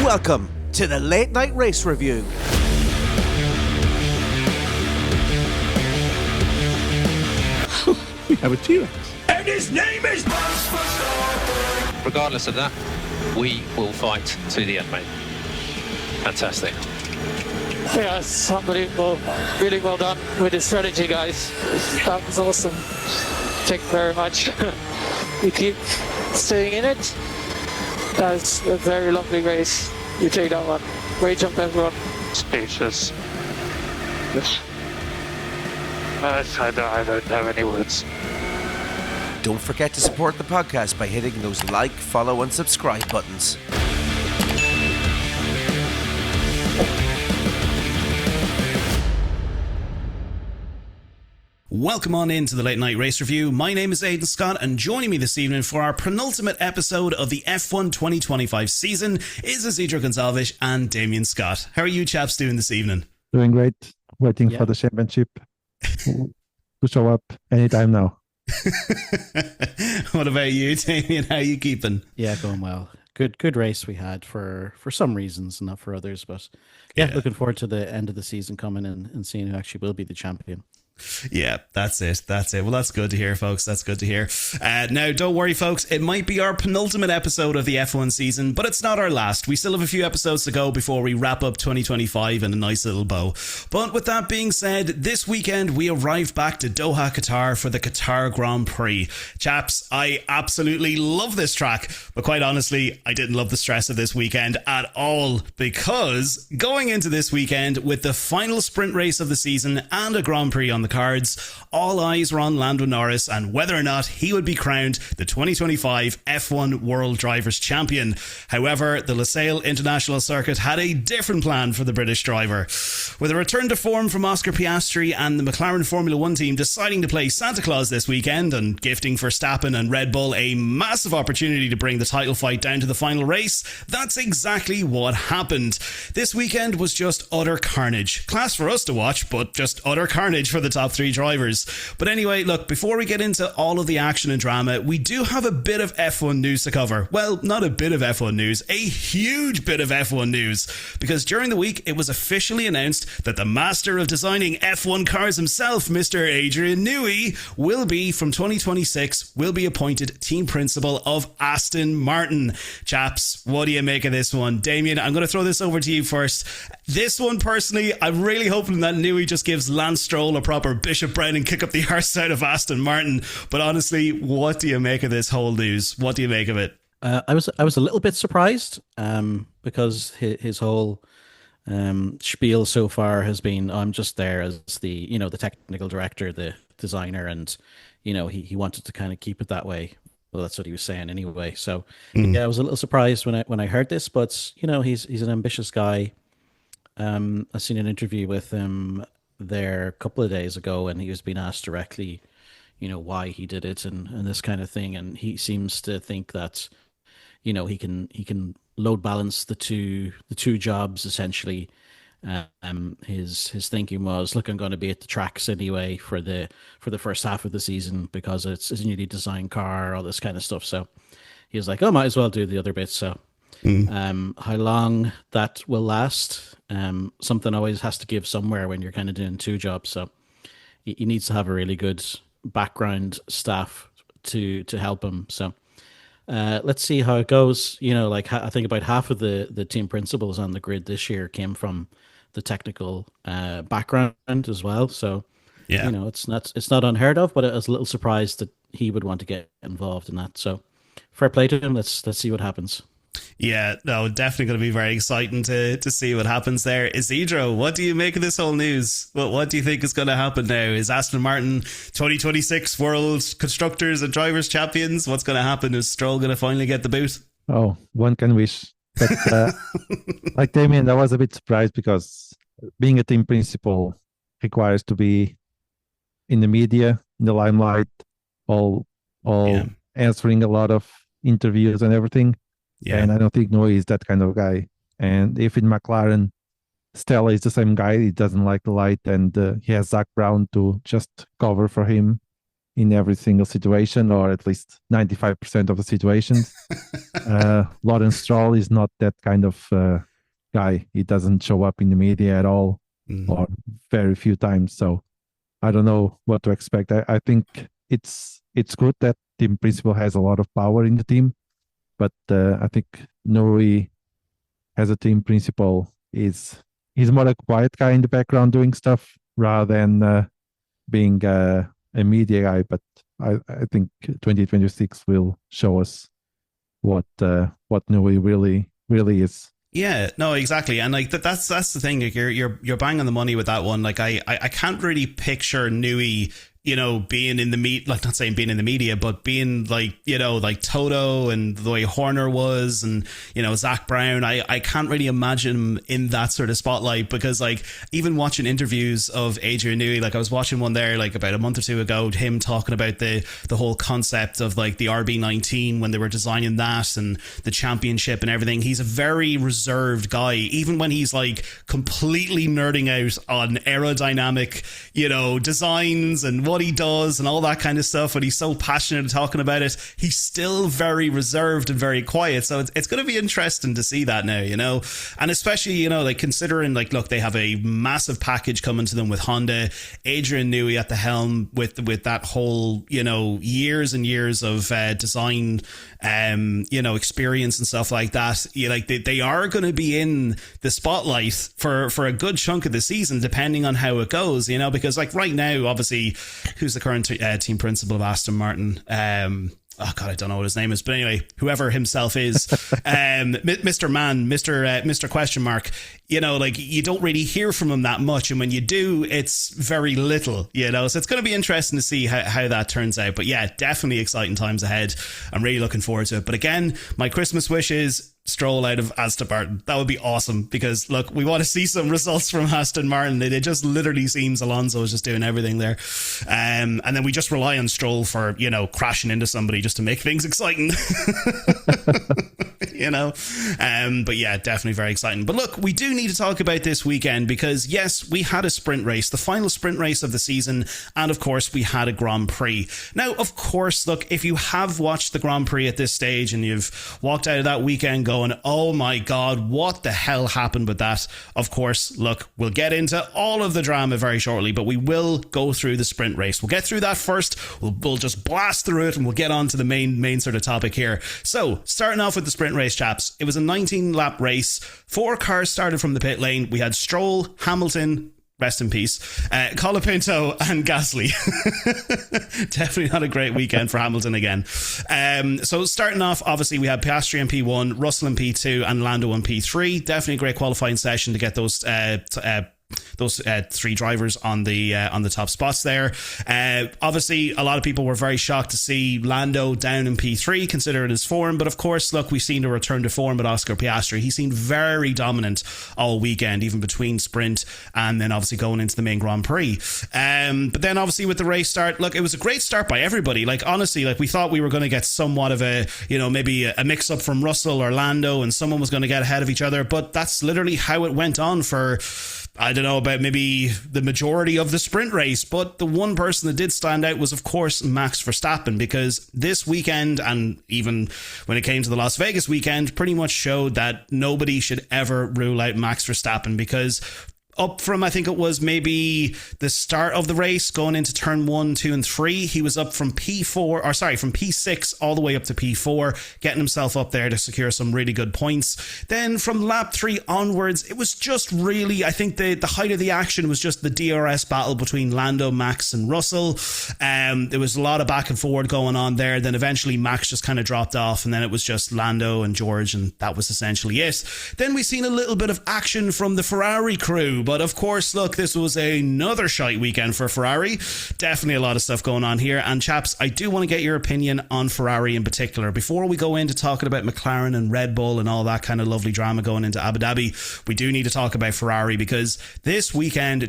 Welcome to the Late Night Race Review. We have a T-Rex. And his name is... Regardless of that, we will fight to the end, mate. Fantastic. Yeah, it's unbelievable. Really well done with the strategy, guys. That was awesome. Thank you very much. You keep staying in it. That's a very lovely race. You take that one. Great job, everyone. Speechless. I don't have any words. Don't forget to support the podcast by hitting those like, follow and subscribe buttons. Welcome on into the Late Night Race Review. My name is Aidan Scott, and joining me this evening for our penultimate episode of the F1 2025 season is Isidro Gonçalves and Damien Scott. How are you chaps doing this evening? Doing great. Waiting for the championship to show up anytime now. What about you, Damien? How are you keeping? Yeah, going well. Good race we had for some reasons, not for others. But yeah, looking forward to the end of the season coming in and seeing who actually will be the champion. Yeah, that's it. Well, that's good to hear, folks. That's good to hear. Now, don't worry, folks. It might be our penultimate episode of the F1 season, but it's not our last. We still have a few episodes to go before we wrap up 2025 in a nice little bow. But with that being said, this weekend we arrived back to Doha, Qatar for the Qatar Grand Prix. Chaps, I absolutely love this track, but quite honestly, I didn't love the stress of this weekend at all, because going into this weekend with the final sprint race of the season and a Grand Prix on the cards, all eyes were on Lando Norris and whether or not he would be crowned the 2025 F1 World Drivers' Champion. However, the Lusail International Circuit had a different plan for the British driver. With a return to form from Oscar Piastri and the McLaren Formula 1 team deciding to play Santa Claus this weekend and gifting Verstappen and Red Bull a massive opportunity to bring the title fight down to the final race, that's exactly what happened. This weekend was just utter carnage. Class for us to watch, but just utter carnage for the top three drivers. But anyway, look, before we get into all of the action and drama, we do have a bit of F1 news to cover. Well, not a bit of F1 news, a huge bit of F1 news. Because during the week, it was officially announced that the master of designing F1 cars himself, Mr. Adrian Newey, will be, from 2026, will be appointed team principal of Aston Martin. Chaps, what do you make of this one? Damien, I'm going to throw this over to you first. This one, personally, I'm really hoping that Newey just gives Lance Stroll a proper Bishop Brown and kick up the arse out of Aston Martin. But honestly, what do you make of this whole news? What do you make of it? I was a little bit surprised because his whole spiel so far has been, I'm just there as the the technical director, the designer, and he wanted to kind of keep it that way. Well, that's what he was saying anyway. So yeah, I was a little surprised when I heard this, but he's an ambitious guy. I seen an interview with him there a couple of days ago, and he was being asked directly, why he did it and this kind of thing, and he seems to think that, he can load balance the two jobs essentially. His thinking was, look, I'm going to be at the tracks anyway for the first half of the season because it's a newly designed car, all this kind of stuff. So he was like, oh, might as well do the other bits. So how long that will last, something always has to give somewhere when you're kind of doing two jobs. So he needs to have a really good background staff to help him. So let's see how it goes. I think about half of the team principals on the grid this year came from the technical background as well. So yeah, it's not unheard of, but I was a little surprised that he would want to get involved in that. So fair play to him. Let's see what happens. Yeah, no, definitely going to be very exciting to see what happens there. Isidro, what do you make of this whole news? What do you think is going to happen now? Is Aston Martin 2026 World Constructors and Drivers Champions? What's going to happen? Is Stroll going to finally get the boot? Oh, one can wish. But like Damien, I was a bit surprised because being a team principal requires to be in the media, in the limelight, all answering a lot of interviews and everything. Yeah. And I don't think Noe is that kind of guy. And if in McLaren, Stella is the same guy, he doesn't like the light, and he has Zach Brown to just cover for him in every single situation, or at least 95% of the situations. Lawrence Stroll is not that kind of guy. He doesn't show up in the media at all, or very few times. So I don't know what to expect. I think it's good that team principal has a lot of power in the team, but I think Nuri, as a team principal, he's more a quiet guy in the background doing stuff rather than being a media guy. But I think 2026 will show us what Nuri really is. Yeah, no, exactly, and like that's the thing. Like you're bang on the money with that one. Like I can't really picture Nui, being in the like not saying being in the media, but being like, like Toto and the way Horner was, and, Zach Brown. I can't really imagine him in that sort of spotlight, because like even watching interviews of Adrian Newey, like I was watching one there like about a month or two ago, him talking about the whole concept of like the RB19 when they were designing that and the championship and everything. He's a very reserved guy, even when he's like completely nerding out on aerodynamic, designs and what he does and all that kind of stuff, and he's so passionate and talking about it. He's still very reserved and very quiet, so it's going to be interesting to see that now, and especially, like considering like, look, they have a massive package coming to them with Honda, Adrian Newey at the helm with that whole, years and years of design experience and stuff like that. They are going to be in the spotlight for a good chunk of the season, depending on how it goes, because like right now, obviously, who's the current team principal of Aston Martin? Oh God, I don't know what his name is, but anyway, whoever himself is, Mr. Question Mark. Like you don't really hear from him that much, and when you do, it's very little. So it's going to be interesting to see how that turns out. But yeah, definitely exciting times ahead. I'm really looking forward to it. But again, my Christmas wish is Stroll out of Aston Martin. That would be awesome, because look, we want to see some results from Aston Martin. It just literally seems Alonso is just doing everything there, and then we just rely on Stroll for crashing into somebody just to make things exciting. But yeah, definitely very exciting. But look, we do need to talk about this weekend, because yes, we had a sprint race, the final sprint race of the season, and of course we had a Grand Prix. Now, of course, look, if you have watched the Grand Prix at this stage and you've walked out of that weekend going, oh my God, what the hell happened with that? Of course, look, we'll get into all of the drama very shortly, but we will go through the sprint race. We'll get through that first. We'll just blast through it, and we'll get on to the main sort of topic here. So, starting off with the sprint race, chaps, it was a 19-lap race. 4 cars started from the pit lane. We had Stroll, Hamilton, rest in peace, Colapinto and Gasly. Definitely not a great weekend for Hamilton again. So starting off, obviously we had Piastri in P1, Russell in P2 and Lando in P3. Definitely a great qualifying session to get those 3 drivers on the top spots there. Obviously, a lot of people were very shocked to see Lando down in P3, considering his form. But of course, look, we've seen a return to form with Oscar Piastri. He seemed very dominant all weekend, even between sprint and then obviously going into the main Grand Prix. But then obviously with the race start, look, it was a great start by everybody. Like honestly, like we thought we were going to get somewhat of a, maybe a mix up from Russell or Lando, and someone was going to get ahead of each other. But that's literally how it went on for, I don't know, about maybe the majority of the sprint race. But the one person that did stand out was, of course, Max Verstappen, because this weekend, and even when it came to the Las Vegas weekend, pretty much showed that nobody should ever rule out Max Verstappen, because up from, I think it was maybe the start of the race going into turn 1, 2 and 3, he was up from from P6 all the way up to P4, getting himself up there to secure some really good points. Then from lap 3 onwards, it was just really, I think the height of the action was just the DRS battle between Lando, Max and Russell. There was a lot of back and forward going on there. Then eventually Max just kind of dropped off, and then it was just Lando and George, and that was essentially it. Then we seen a little bit of action from the Ferrari crew. But of course, look, this was another shite weekend for Ferrari. Definitely a lot of stuff going on here. And chaps, I do want to get your opinion on Ferrari in particular. Before we go into talking about McLaren and Red Bull and all that kind of lovely drama going into Abu Dhabi, we do need to talk about Ferrari, because this weekend,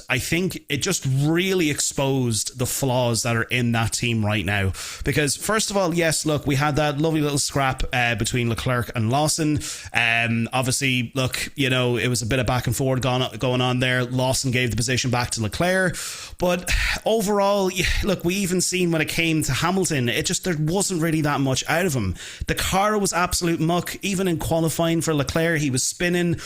I think it just really exposed the flaws that are in that team right now. Because first of all, yes, look, we had that lovely little scrap between Leclerc and Lawson. Obviously, look, it was a bit of back and forward going going on there. Lawson gave the position back to Leclerc. But overall, look, we even seen when it came to Hamilton, there wasn't really that much out of him. The car was absolute muck. Even in qualifying for Leclerc, he was spinning.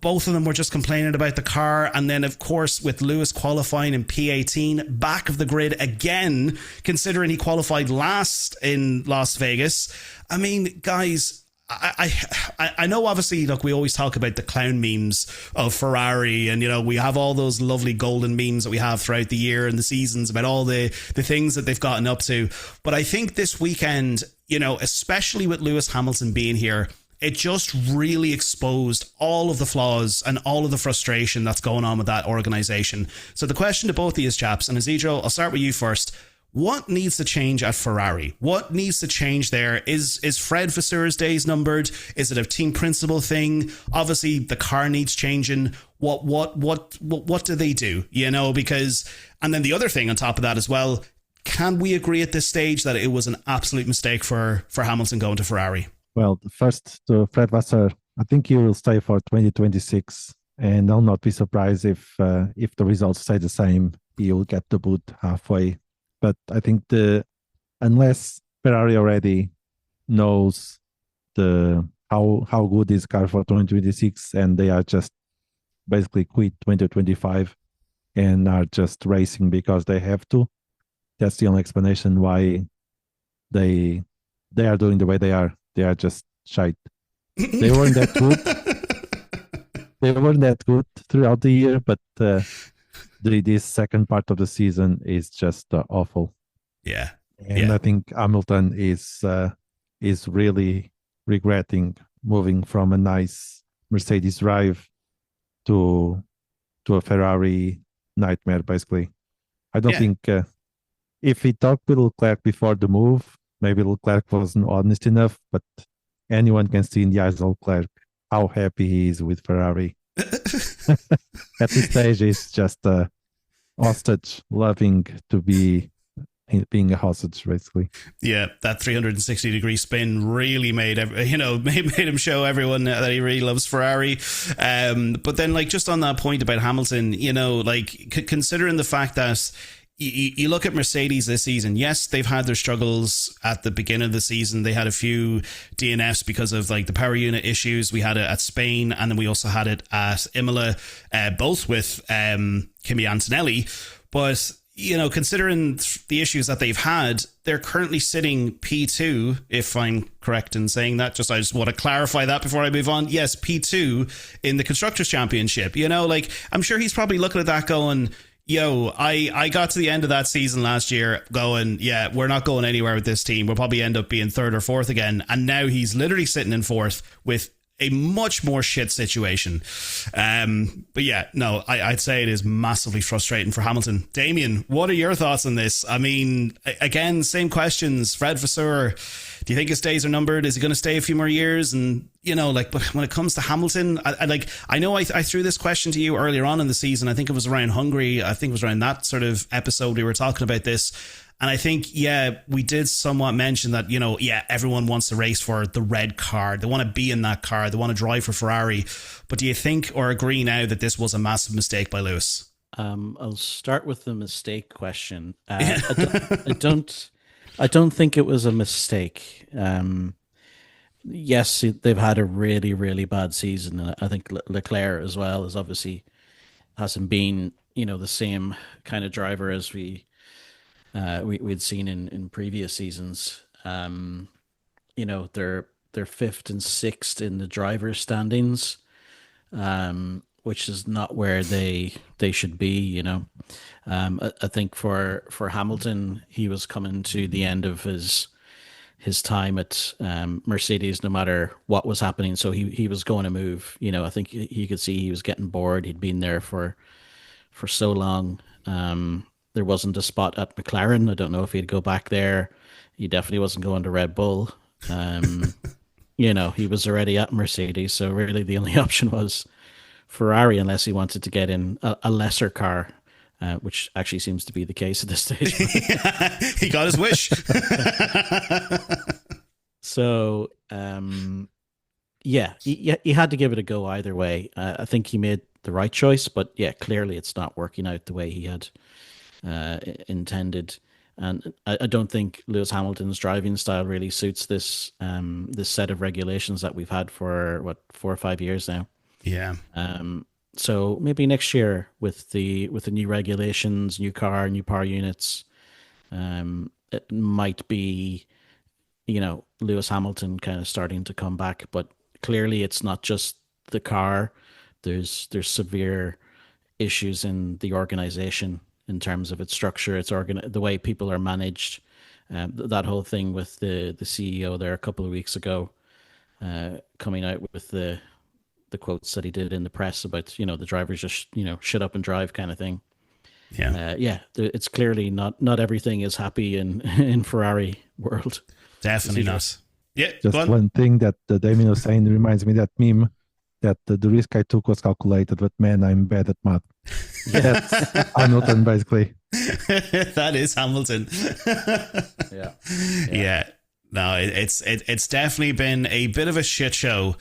Both of them were just complaining about the car. And then, of course, with Lewis qualifying in P18, back of the grid again, considering he qualified last in Las Vegas. I mean, guys, I know, obviously, look, we always talk about the clown memes of Ferrari, and we have all those lovely golden memes that we have throughout the year and the seasons about all the things that they've gotten up to. But I think this weekend, especially with Lewis Hamilton being here, it just really exposed all of the flaws and all of the frustration that's going on with that organization. So the question to both of you chaps, and Isidro, I'll start with you first. What needs to change at Ferrari? What needs to change there? Is Fred Vasseur's days numbered? Is it a team principal thing? Obviously, the car needs changing. What do they do? Because, and then the other thing on top of that as well, can we agree at this stage that it was an absolute mistake for Hamilton going to Ferrari? Well, first to Fred Vasseur, I think he will stay for 2026, and I'll not be surprised if the results stay the same. He will get the boot halfway. But I think unless Ferrari already knows how good is car for 2026, and they are just basically quit 2025 and are just racing because they have to, that's the only explanation why they are doing the way they are. They are just shite. They weren't that good. They weren't that good throughout the year, but this second part of the season is just awful. Yeah. And I think Hamilton is really regretting moving from a nice Mercedes drive to a Ferrari nightmare, basically. I don't think if he talked with Leclerc before the move, maybe Leclerc wasn't honest enough, but anyone can see in the eyes of Leclerc how happy he is with Ferrari. At this stage, he's just a hostage, loving to be being a hostage, basically. Yeah, that 360-degree spin really made him show everyone that he really loves Ferrari. But then, just on that point about Hamilton, considering the fact that you look at Mercedes this season, yes, they've had their struggles at the beginning of the season. They had a few DNFs because of the power unit issues. We had it at Spain, and then we also had it at Imola, both with Kimi Antonelli. But, considering the issues that they've had, they're currently sitting P2, if I'm correct in saying that. I just want to clarify that before I move on. Yes, P2 in the Constructors' Championship. I'm sure he's probably looking at that going, I got to the end of that season last year going, yeah, we're not going anywhere with this team. We'll probably end up being third or fourth again. And now he's literally sitting in fourth with a much more shit situation. But yeah, no, I'd say it is massively frustrating for Hamilton. Damien, what are your thoughts on this? I mean, again, same questions. Fred Vasseur, do you think his days are numbered? Is he going to stay a few more years? And, when it comes to Hamilton, I know I threw this question to you earlier on in the season. I think it was around Hungary. I think it was around that sort of episode we were talking about this. And I think, we did somewhat mention that, everyone wants to race for the red car. They want to be in that car. They want to drive for Ferrari. But do you think or agree now that this was a massive mistake by Lewis? I'll start with the mistake question. I don't think it was a mistake. Yes, they've had a really, really bad season. And I think Leclerc as well is obviously hasn't been, the same kind of driver as we'd seen in previous seasons. They're fifth and sixth in the driver's standings, which is not where they should be. I think for Hamilton, he was coming to the end of his time at Mercedes, no matter what was happening. So he was going to move. I think you could see he was getting bored. He'd been there for so long. There wasn't a spot at McLaren. I don't know if he'd go back there. He definitely wasn't going to Red Bull. He was already at Mercedes. So really the only option was Ferrari, unless he wanted to get in a lesser car, which actually seems to be the case at this stage. He got his wish. So, he had to give it a go either way. I think he made the right choice. But yeah, clearly it's not working out the way he had intended. And I don't think Lewis Hamilton's driving style really suits this this set of regulations that we've had for 4 or 5 years now. Yeah. So maybe next year with the new regulations, new car, new power units, it might be, Lewis Hamilton kind of starting to come back. But clearly, it's not just the car. There's severe issues in the organization in terms of its structure, the way people are managed. That whole thing with the CEO there a couple of weeks ago, coming out with the quotes that he did in the press about, the drivers just, shut up and drive kind of thing. Yeah. It's clearly not everything is happy in Ferrari world. Definitely not. Yeah. Just one thing that Damien was saying reminds me that meme that the risk I took was calculated, but man, I'm bad at math. That's Hamilton, basically. That is Hamilton. Yeah. No, it's definitely been a bit of a shit show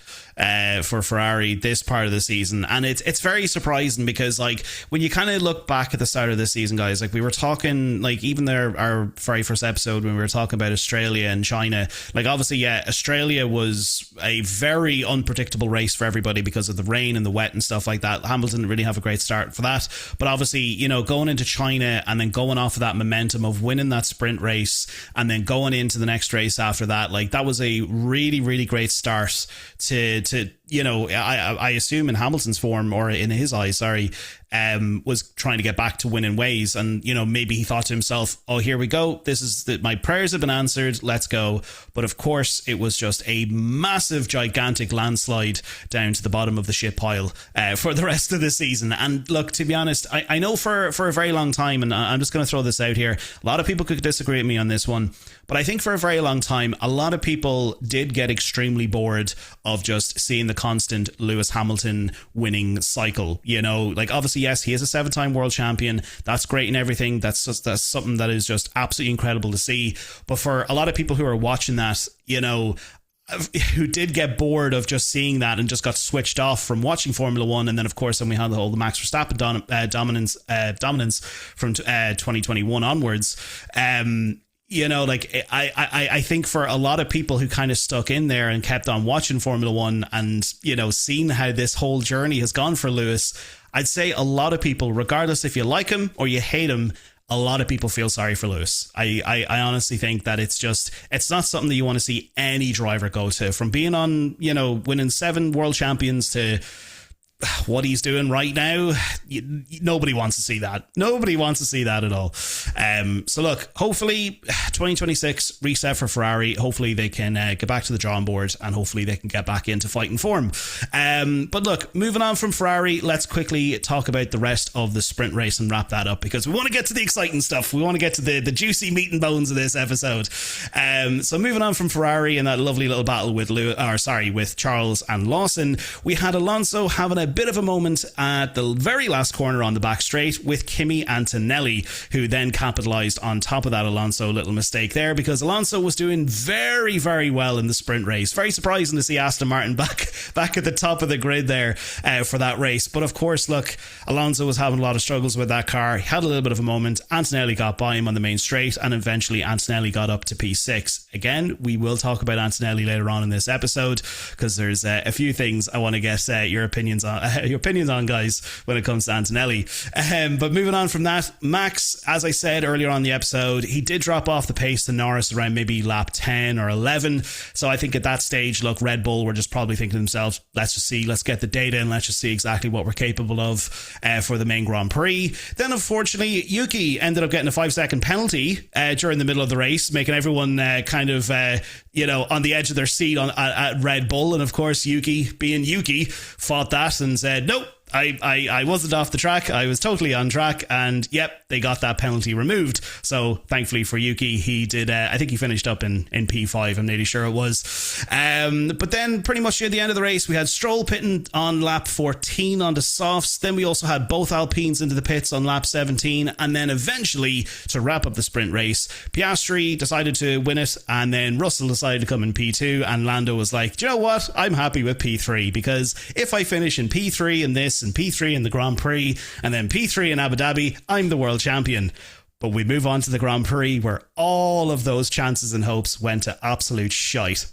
for Ferrari this part of the season, and it's very surprising because, like, when you kind of look back at the start of the season, guys, like we were talking, like even there our very first episode when we were talking about Australia and China, like obviously Australia was a very unpredictable race for everybody because of the rain and the wet and stuff like that. Hamilton didn't really have a great start for that, but obviously going into China and then going off of that momentum of winning that sprint race and then going into the next race after that, like that was a really, really great start to I assume in Hamilton's form, or in his eyes, was trying to get back to winning ways. And, maybe he thought to himself, oh, here we go. This is my prayers have been answered. Let's go. But of course, it was just a massive, gigantic landslide down to the bottom of the shit pile for the rest of the season. And look, to be honest, I know for a very long time, and I'm just going to throw this out here, a lot of people could disagree with me on this one, but I think for a very long time, a lot of people did get extremely bored of just seeing the constant Lewis Hamilton winning cycle. Like obviously, yes, he is a 7-time world champion. That's great and everything. That's something that is just absolutely incredible to see. But for a lot of people who are watching that, who did get bored of just seeing that and just got switched off from watching Formula One, and then of course then we had the Max Verstappen dominance from 2021 onwards. I think for a lot of people who kind of stuck in there and kept on watching Formula One and, seeing how this whole journey has gone for Lewis, I'd say a lot of people, regardless if you like him or you hate him, a lot of people feel sorry for Lewis. I honestly think that it's not something that you want to see any driver go to, from being on, winning 7 world champions to what he's doing right now. Nobody wants to see that. Nobody wants to see that at all. So look, hopefully 2026 reset for Ferrari. Hopefully they can get back to the drawing board, and hopefully they can get back into fighting form. But look, moving on from Ferrari, let's quickly talk about the rest of the sprint race and wrap that up, because we want to get to the exciting stuff. We want to get to the juicy meat and bones of this episode. So moving on from Ferrari and that lovely little battle with Charles and Lawson, we had Alonso having a bit of a moment at the very last corner on the back straight with Kimi Antonelli, who then capitalized on top of that Alonso little mistake there, because Alonso was doing very, very well in the sprint race. Very surprising to see Aston Martin back at the top of the grid there for that race. But of course, look, Alonso was having a lot of struggles with that car. He had a little bit of a moment. Antonelli got by him on the main straight, and eventually Antonelli got up to P6. Again, we will talk about Antonelli later on in this episode, because there's a few things I want to get your opinions on, guys, when it comes to Antonelli. But moving on from that, Max, as I said earlier on the episode, he did drop off the pace to Norris around maybe lap 10 or 11. So I think at that stage, look, Red Bull were just probably thinking to themselves, let's get the data and let's just see exactly what we're capable of for the main Grand Prix. Then unfortunately, Yuki ended up getting a 5-second penalty during the middle of the race, making everyone kind of on the edge of their seat at Red Bull. And of course, Yuki, being Yuki, fought that and said, nope, I wasn't off the track. I was totally on track, and yep, they got that penalty removed. So thankfully for Yuki, he did. I think he finished up in P5. I'm nearly sure it was. But then pretty much at the end of the race, we had Stroll pitting on lap 14 on the softs. Then we also had both Alpines into the pits on lap 17, and then eventually to wrap up the sprint race, Piastri decided to win it, and then Russell decided to come in P2, and Lando was like, do you know what? I'm happy with P3, because if I finish in P3 in this and P3 in the Grand Prix, and then P3 in Abu Dhabi, I'm the world champion. But we move on to the Grand Prix where all of those chances and hopes went to absolute shite.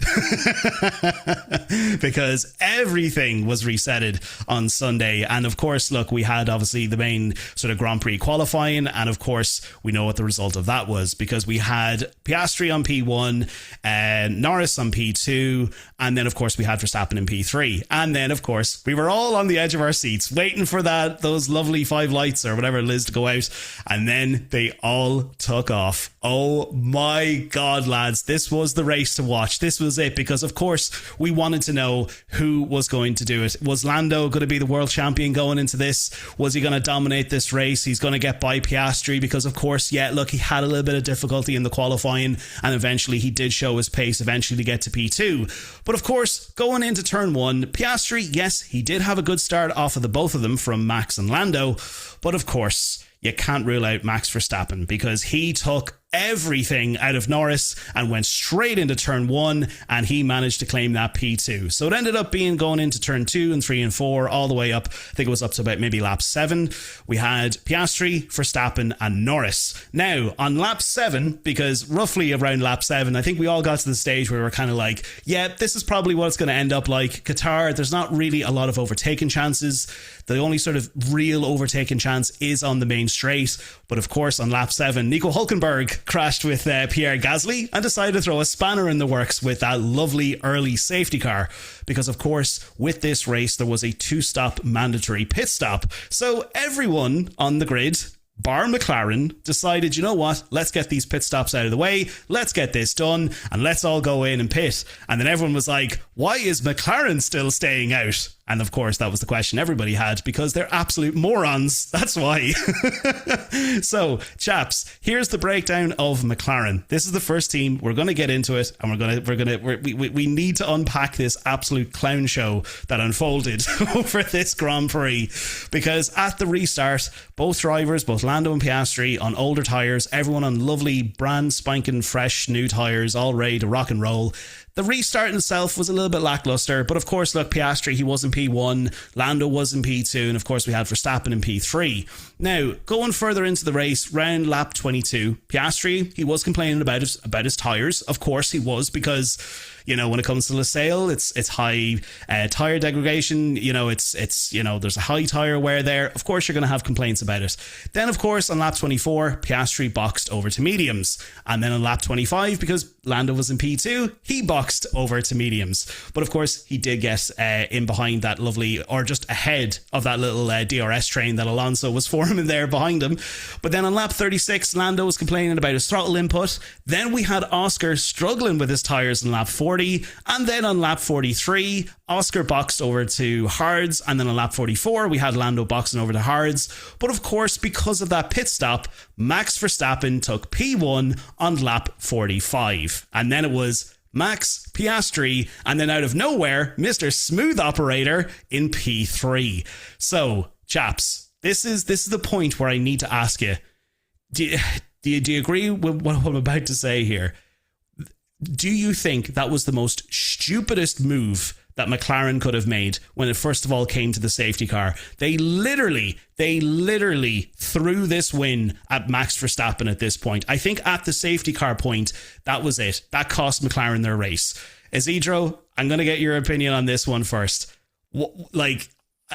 Because everything was resetted on Sunday. And of course, look, we had obviously the main sort of Grand Prix qualifying. And of course, we know what the result of that was, because we had Piastri on P1, Norris on P2, and then of course we had Verstappen in P3. And then of course, we were all on the edge of our seats waiting for those lovely 5 lights or whatever it is to go out. And then they all took off. Oh my God, lads. This was the race to watch. This was it, because of course we wanted to know who was going to do it. Was Lando going to be the world champion going into this? Was he going to dominate this race? He's going to get by Piastri because of course, yeah, look, he had a little bit of difficulty in the qualifying and eventually he did show his pace eventually to get to P2. But of course, going into turn 1, Piastri, yes, he did have a good start off of the both of them from Max and Lando. But of course, you can't rule out Max Verstappen because he took everything out of Norris and went straight into turn 1, and he managed to claim that P2. So it ended up being going into turn 2 and 3 and 4 all the way up. I think it was up to about maybe lap 7. We had Piastri, Verstappen and Norris. Now on lap 7, because roughly around lap 7, I think we all got to the stage where we were kind of like, yeah, this is probably what it's going to end up like. Qatar, there's not really a lot of overtaking chances. The only sort of real overtaking chance is on the main straight. But of course, on lap 7, Nico Hulkenberg crashed with Pierre Gasly and decided to throw a spanner in the works with that lovely early safety car. Because of course, with this race, there was a 2-stop mandatory pit stop. So everyone on the grid, bar McLaren, decided, you know what, let's get these pit stops out of the way, let's get this done, and let's all go in and pit. And then everyone was like, why is McLaren still staying out? And of course, that was the question everybody had, because they're absolute morons. That's why. So, chaps, here's the breakdown of McLaren. This is the first team. We're going to get into it, and we need to unpack this absolute clown show that unfolded over this Grand Prix. Because at the restart, both drivers, both Lando and Piastri, on older tyres, everyone on lovely, brand spanking fresh new tyres, all ready to rock and roll. The restart in itself was a little bit lackluster, but of course, look, Piastri, he was in P1, Lando was in P2, and of course we had Verstappen in P3. Now, going further into the race, round lap 22, Piastri, he was complaining about his tyres. Of course he was, because, you know, when it comes to Lusail, it's high tyre degradation, you know, it's there's a high tyre wear there. Of course you're going to have complaints about it. Then, of course, on lap 24, Piastri boxed over to mediums. And then on lap 25, because Lando was in P2, he boxed over to mediums. But of course, he did get in behind that lovely, or just ahead of that little DRS train that Alonso was forming there behind him. But then on lap 36, Lando was complaining about his throttle input. Then we had Oscar struggling with his tyres in lap 40. And then on lap 43, Oscar boxed over to hards. And then on lap 44, we had Lando boxing over to hards. But of course, because of that pit stop, Max Verstappen took P1 on lap 45. And then it was Max, Piastri, and then out of nowhere, Mr. Smooth Operator in P3. So, chaps, this is the point where I need to ask you, do you agree with what I'm about to say here? Do you think that was the most stupidest move that McLaren could have made when it first of all came to the safety car? They literally threw this win at Max Verstappen at this point. I think at the safety car point, that was it. That cost McLaren their race. Isidro, I'm going to get your opinion on this one first.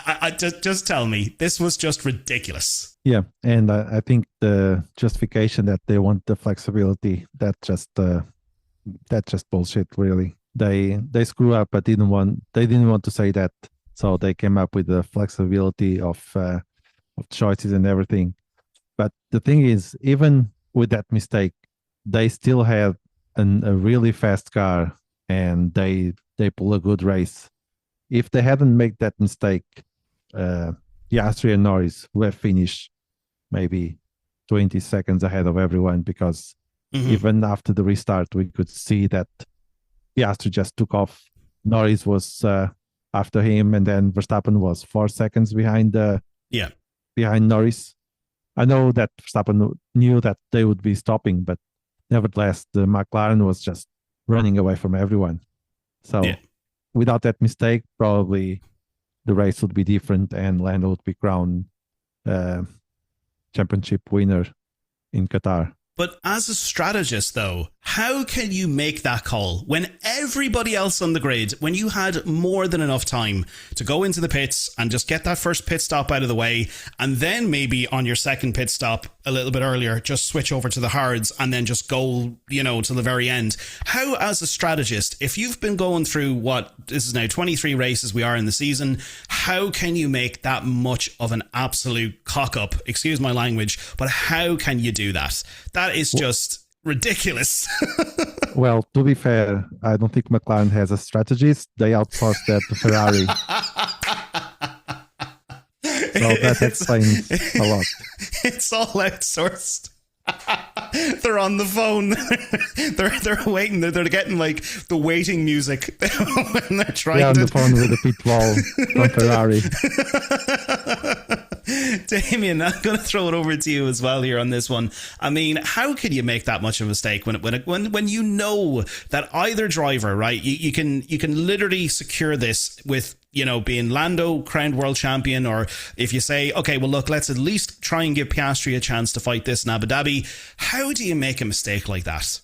I just tell me, this was just ridiculous. Yeah, and I think the justification that they want the flexibility, that's just bullshit, really. They screw up, but they didn't want to say that, so they came up with the flexibility of choices and everything. But the thing is, even with that mistake, they still had a really fast car, and they pull a good race. If they hadn't made that mistake, Piastri and Norris would have finished maybe 20 seconds ahead of everyone, because even after the restart, we could see that Piastri just took off. Norris was after him, and then Verstappen was 4 seconds behind Norris. I know that Verstappen knew that they would be stopping, but nevertheless, the McLaren was just running away from everyone. So without that mistake, probably the race would be different and Lando would be crowned championship winner in Qatar. But as a strategist, though, how can you make that call when everybody else on the grid, when you had more than enough time to go into the pits and just get that first pit stop out of the way, and then maybe on your second pit stop a little bit earlier, just switch over to the hards and then just go, to the very end? How, as a strategist, if you've been going through this is now 23 races we are in the season, how can you make that much of an absolute cock up? Excuse my language, but how can you do that? That is just ridiculous. Well, to be fair, I don't think McLaren has a strategist. They outsourced that to Ferrari. So that explains a lot. It's all outsourced. They're on the phone. they're waiting. They're getting like the waiting music when they're trying. On the phone with the pit wall from Ferrari. Damien, I'm going to throw it over to you as well here on this one. I mean, how could you make that much of a mistake when you know that either driver, right? You can literally secure this with being Lando crowned world champion, or if you say, okay, well look, let's at least try and give Piastri a chance to fight this in Abu Dhabi. How do you make a mistake like that?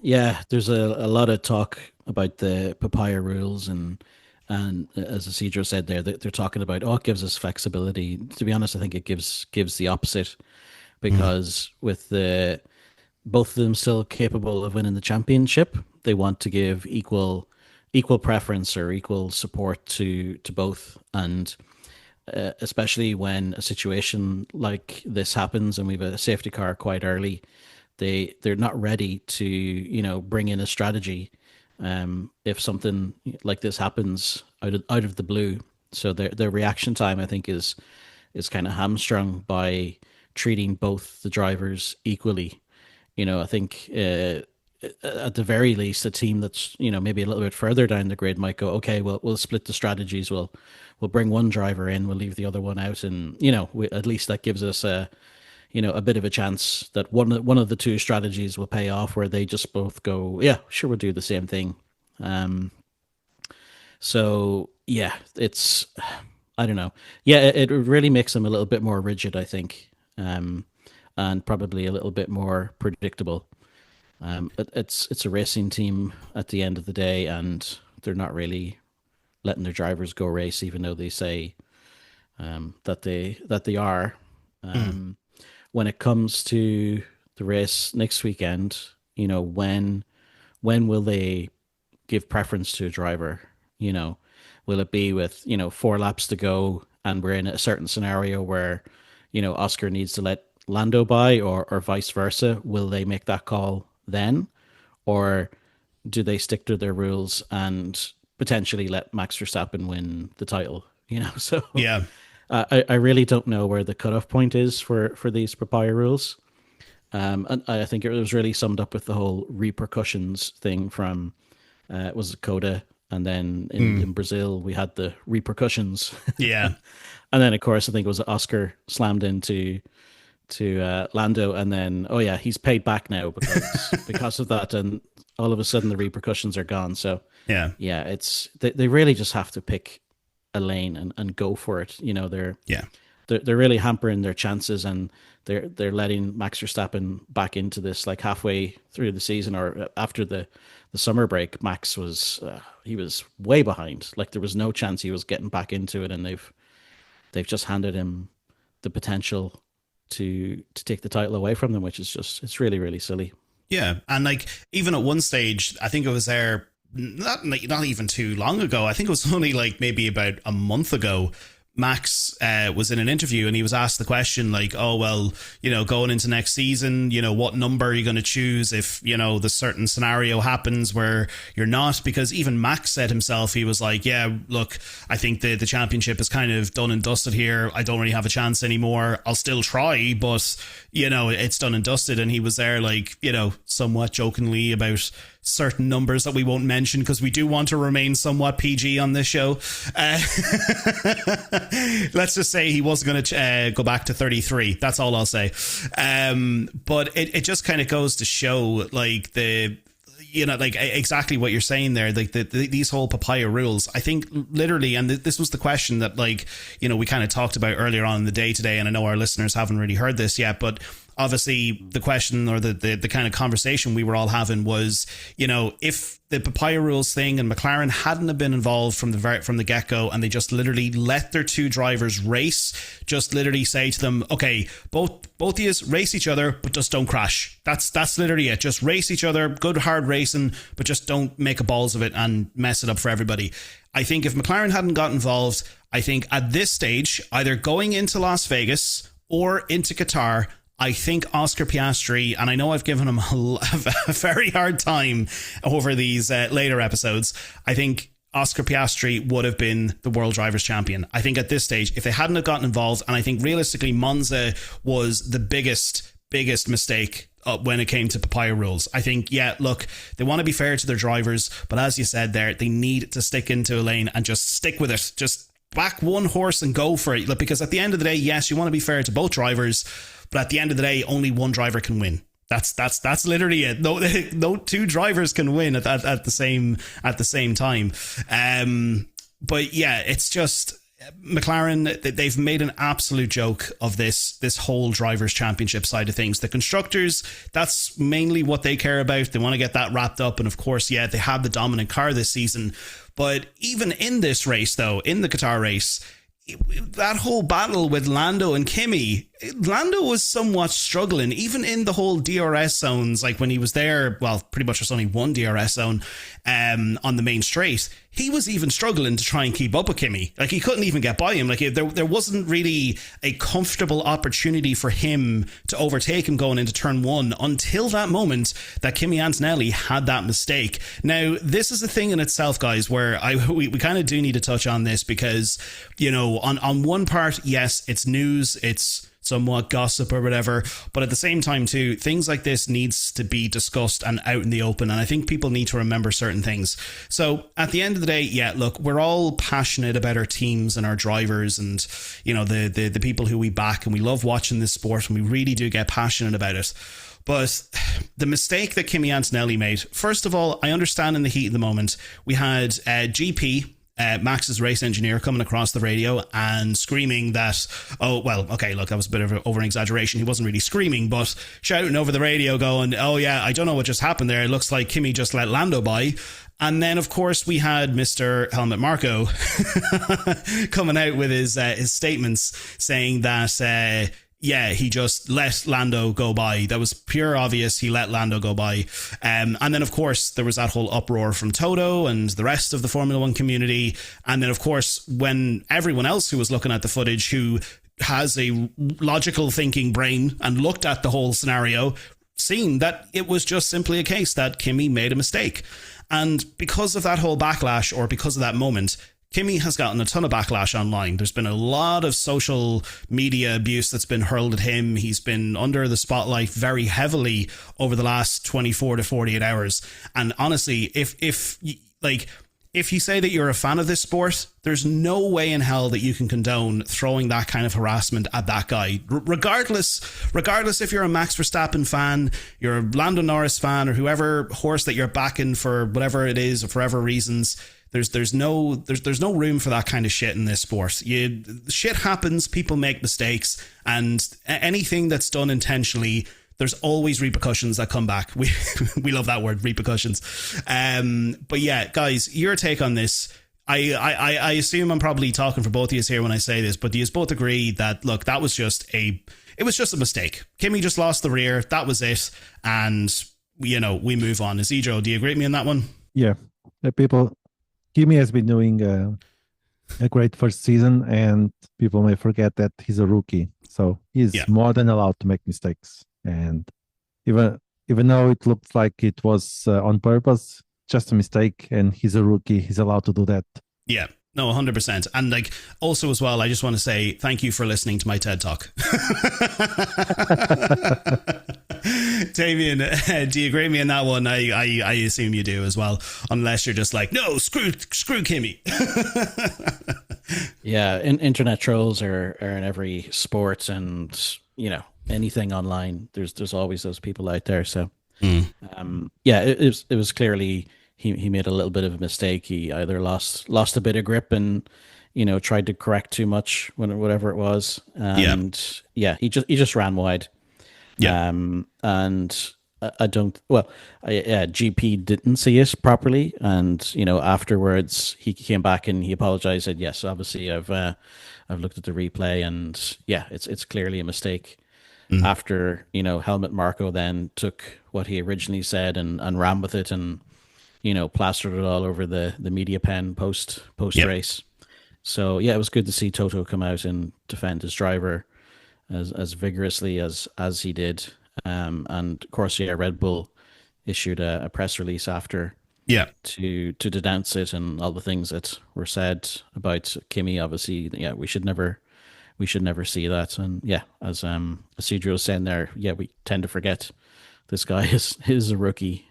Yeah, there's a lot of talk about the papaya rules and as Isidro said there, they're talking about, it gives us flexibility. To be honest, I think it gives the opposite, because with both of them still capable of winning the championship, they want to give equal preference or equal support to both. And especially when a situation like this happens and we have a safety car quite early, they're not ready to bring in a strategy if something like this happens out of the blue. So their reaction time, I think, is kind of hamstrung by treating both the drivers equally. I think at the very least, a team that's maybe a little bit further down the grid might go, okay, well, we'll split the strategies. We'll bring one driver in, we'll leave the other one out, and at least that gives us a bit of a chance that one of the two strategies will pay off, where they just both go, yeah, sure, we'll do the same thing. So yeah, I don't know. Yeah, it really makes them a little bit more rigid, I think, and probably a little bit more predictable. It's a racing team at the end of the day, and they're not really letting their drivers go race, even though they say that they are. When it comes to the race next weekend, when will they give preference to a driver? Will it be with 4 laps to go and we're in a certain scenario where Oscar needs to let Lando by, or vice versa? Will they make that call then, or do they stick to their rules and potentially let Max Verstappen win the title? So yeah. I really don't know where the cutoff point is for these papaya rules. And I think it was really summed up with the whole repercussions thing from, was it Coda? And then in Brazil, we had the repercussions. Yeah. And then, of course, I think it was Oscar slammed into Lando, and then, he's paid back now because of that. And all of a sudden, the repercussions are gone. So yeah, they really just have to pick a lane and go for it. They're really hampering their chances, and they're letting Max Verstappen back into this like halfway through the season, or after the summer break. Max was he was way behind. Like, there was no chance he was getting back into it, and they've just handed him the potential to take the title away from them, which is just, it's really, really silly. Yeah, and like even at one stage, I think it was there not even too long ago. I think it was only like maybe about a month ago. Max was in an interview and he was asked the question like, oh, well, going into next season, what number are you going to choose if, the certain scenario happens where you're not? Because even Max said himself, he was like, yeah, look, I think the championship is kind of done and dusted here. I don't really have a chance anymore. I'll still try, but, it's done and dusted. And he was there like, somewhat jokingly about certain numbers that we won't mention because we do want to remain somewhat PG on this show. Let's just say he wasn't going to go back to 33. That's all I'll say. But it just kind of goes to show like like exactly what you're saying there, like these whole papaya rules, I think literally, and this was the question that, like, we kind of talked about earlier on in the day today, and I know our listeners haven't really heard this yet, but obviously the question, or the kind of conversation we were all having was, if the papaya rules thing and McLaren hadn't have been involved from the get-go, and they just literally let their two drivers race, just literally say to them, okay, both of you race each other, but just don't crash. That's literally it. Just race each other, good hard racing, but just don't make a balls of it and mess it up for everybody. I think if McLaren hadn't got involved, I think at this stage, either going into Las Vegas or into Qatar, I think Oscar Piastri, and I know I've given him a very hard time over these later episodes, I think Oscar Piastri would have been the World Drivers' Champion. I think at this stage, if they hadn't have gotten involved, and I think realistically Monza was the biggest mistake when it came to papaya rules. I think, look, they want to be fair to their drivers, but as you said there, they need to stick into a lane and just stick with it. Just back one horse and go for it. Because at the end of the day, yes, you want to be fair to both drivers, but at the end of the day, only one driver can win. That's literally it. No two drivers can win at the same time. But yeah, it's just McLaren, they've made an absolute joke of this whole drivers' championship side of things. The constructors, that's mainly what they care about. They want to get that wrapped up, and of course, they have the dominant car this season. But even in this race, though, in the Qatar race, that whole battle with Lando and Kimi, Lando was somewhat struggling, even in the whole DRS zones. Like when he was there, well, pretty much there's only one DRS zone on the main straight. He was even struggling to try and keep up with Kimi. Like he couldn't even get by him. Like there wasn't really a comfortable opportunity for him to overtake him going into turn one until that moment that Kimi Antonelli had that mistake. Now, this is a thing in itself, guys, where we kind of do need to touch on this because, on one part, yes, it's news, it's somewhat gossip or whatever, but at the same time too, things like this needs to be discussed and out in the open, and I think people need to remember certain things. So at the end of the day, look, we're all passionate about our teams and our drivers and the people who we back, and we love watching this sport, and we really do get passionate about it. But the mistake that Kimi Antonelli made, first of all, I understand in the heat of the moment, we had GP, Max's race engineer, coming across the radio and screaming that, oh, well, okay, look, that was a bit of an over-exaggeration. He wasn't really screaming, but shouting over the radio going, oh yeah, I don't know what just happened there. It looks like Kimi just let Lando by. And then, of course, we had Mr. Helmut Marko coming out with his statements saying that, he just let Lando go by. That was pure obvious. He let Lando go by. And then, of course, there was that whole uproar from Toto and the rest of the Formula One community. And then, of course, when everyone else who was looking at the footage, who has a logical thinking brain and looked at the whole scenario, seen that it was just simply a case that Kimi made a mistake. And because of that whole backlash, or because of that moment, Kimi has gotten a ton of backlash online. There's been a lot of social media abuse that's been hurled at him. He's been under the spotlight very heavily over the last 24 to 48 hours. And honestly, if you say that you're a fan of this sport, there's no way in hell that you can condone throwing that kind of harassment at that guy. Regardless if you're a Max Verstappen fan, you're a Lando Norris fan, or whoever horse that you're backing for whatever it is, or for whatever reasons, there's no room for that kind of shit in this sport. Shit happens, people make mistakes, and anything that's done intentionally, there's always repercussions that come back. We love that word, repercussions. But yeah, guys, your take on this. I assume I'm probably talking for both of you here when I say this, but do you both agree that, look, that was just a mistake? Kimi just lost the rear. That was it. And, we move on. Isidro, do you agree with me on that one? Yeah. Kimi has been doing a great first season, and people may forget that he's a rookie. So he's more than allowed to make mistakes. And even though it looked like it was on purpose, just a mistake, and he's a rookie, he's allowed to do that. Yeah. No, 100%. And also as well, I just want to say thank you for listening to my TED Talk. Damien, do you agree with me on that one? I assume you do as well, unless you're just like, no, screw Kimi. Yeah, internet trolls are in every sport, and anything online. There's always those people out there. So Yeah, it was clearly he made a little bit of a mistake. He either lost a bit of grip and tried to correct too much whatever it was, and he just ran wide. Yeah. And I don't. Well, GP didn't see it properly, and afterwards he came back and he apologized. Said, "Yes, obviously I've looked at the replay, and it's clearly a mistake." After Helmut Marko then took what he originally said and ran with it, and plastered it all over the media pen post race. So it was good to see Toto come out and defend his driver as vigorously as he did. And of course, Red Bull issued a press release after to denounce it and all the things that were said about Kimi. Obviously, we should never see that. And as Cedro was saying there, we tend to forget this guy is a rookie.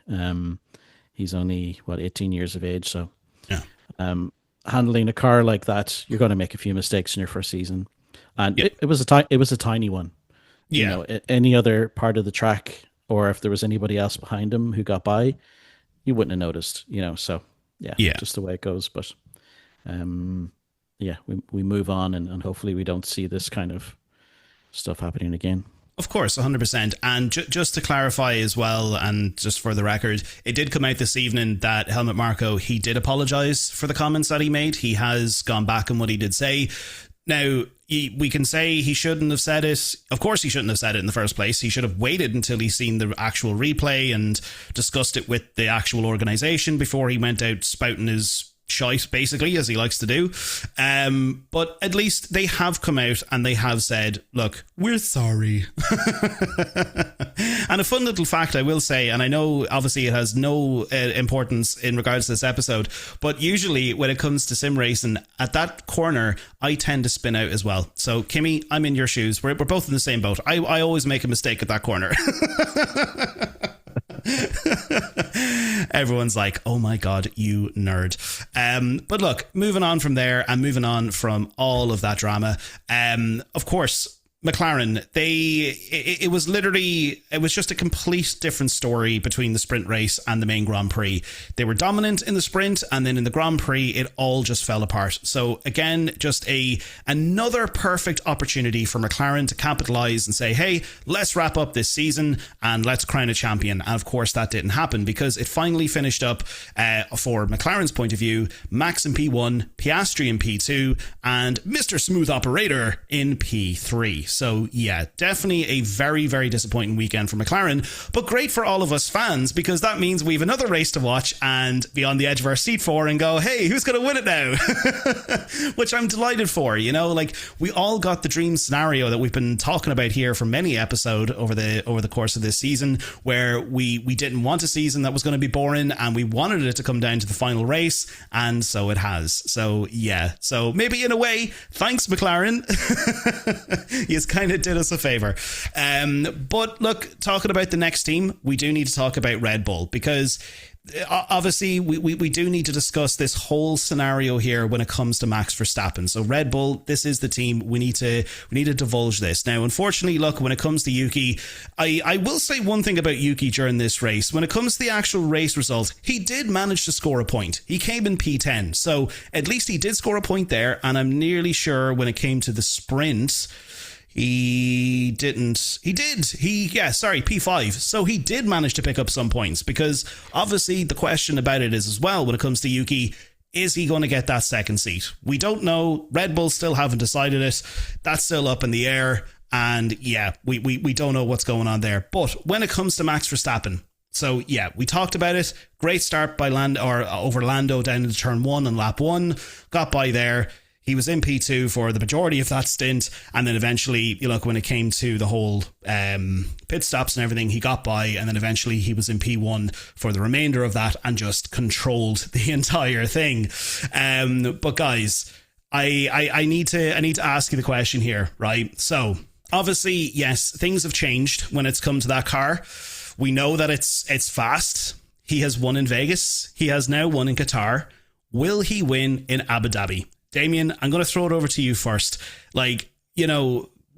He's only 18 years of age, so handling a car like that, you're going to make a few mistakes in your first season, and it was a tiny one. Any other part of the track, or if there was anybody else behind him who got by, you wouldn't have noticed. So just the way it goes. But we move on, and hopefully we don't see this kind of stuff happening again. Of course, 100%. And just to clarify as well, and just for the record, it did come out this evening that Helmut Marko, he did apologise for the comments that he made. He has gone back on what he did say. Now, we can say he shouldn't have said it. Of course, he shouldn't have said it in the first place. He should have waited until he's seen the actual replay and discussed it with the actual organisation before he went out spouting his shite, basically, as he likes to do. But at least they have come out and they have said, look, we're sorry. And a fun little fact I will say, and I know obviously it has no importance in regards to this episode, but usually when it comes to sim racing, at that corner I tend to spin out as well. So Kimi, I'm in your shoes. We're both in the same boat. I always make a mistake at that corner. Everyone's like, oh my god, you nerd. But look, moving on from there and moving on from all of that drama, of course McLaren, it was just a complete different story between the sprint race and the main Grand Prix. They were dominant in the sprint, and then in the Grand Prix it all just fell apart. So again, just another perfect opportunity for McLaren to capitalize and say, hey, let's wrap up this season and let's crown a champion. And of course that didn't happen, because it finally finished up for McLaren's point of view, Max in P1, Piastri in P2, and Mr. Smooth Operator in P3. So yeah, definitely a very, very disappointing weekend for McLaren, but great for all of us fans, because that means we have another race to watch and be on the edge of our seat for and go, hey, who's going to win it now? Which I'm delighted for. Like, we all got the dream scenario that we've been talking about here for many episodes over the course of this season, where we didn't want a season that was going to be boring and we wanted it to come down to the final race, and so it has. So yeah, so maybe in a way, thanks McLaren. You kind of did us a favor. But look, talking about the next team, we do need to talk about Red Bull, because obviously we do need to discuss this whole scenario here when it comes to Max Verstappen. So Red Bull, this is the team. We need to divulge this. Now, unfortunately, look, when it comes to Yuki, I will say one thing about Yuki during this race. When it comes to the actual race result, he did manage to score a point. He came in P10, so at least he did score a point there, and I'm nearly sure when it came to the sprint, he didn't. P5. So he did manage to pick up some points, because obviously the question about it is as well, when it comes to Yuki, is he going to get that second seat? We don't know. Red Bull still haven't decided it. That's still up in the air. And yeah, we don't know what's going on there. But when it comes to Max Verstappen, so yeah, we talked about it. Great start by over Lando down into turn 1 on lap 1. Got by there. He was in P2 for the majority of that stint, and then eventually, when it came to the whole pit stops and everything, he got by, and then eventually he was in P1 for the remainder of that and just controlled the entire thing. But guys, I need to ask you the question here, right? So obviously, yes, things have changed when it's come to that car. We know that it's fast. He has won in Vegas. He has now won in Qatar. Will he win in Abu Dhabi? Damien, I'm going to throw it over to you first.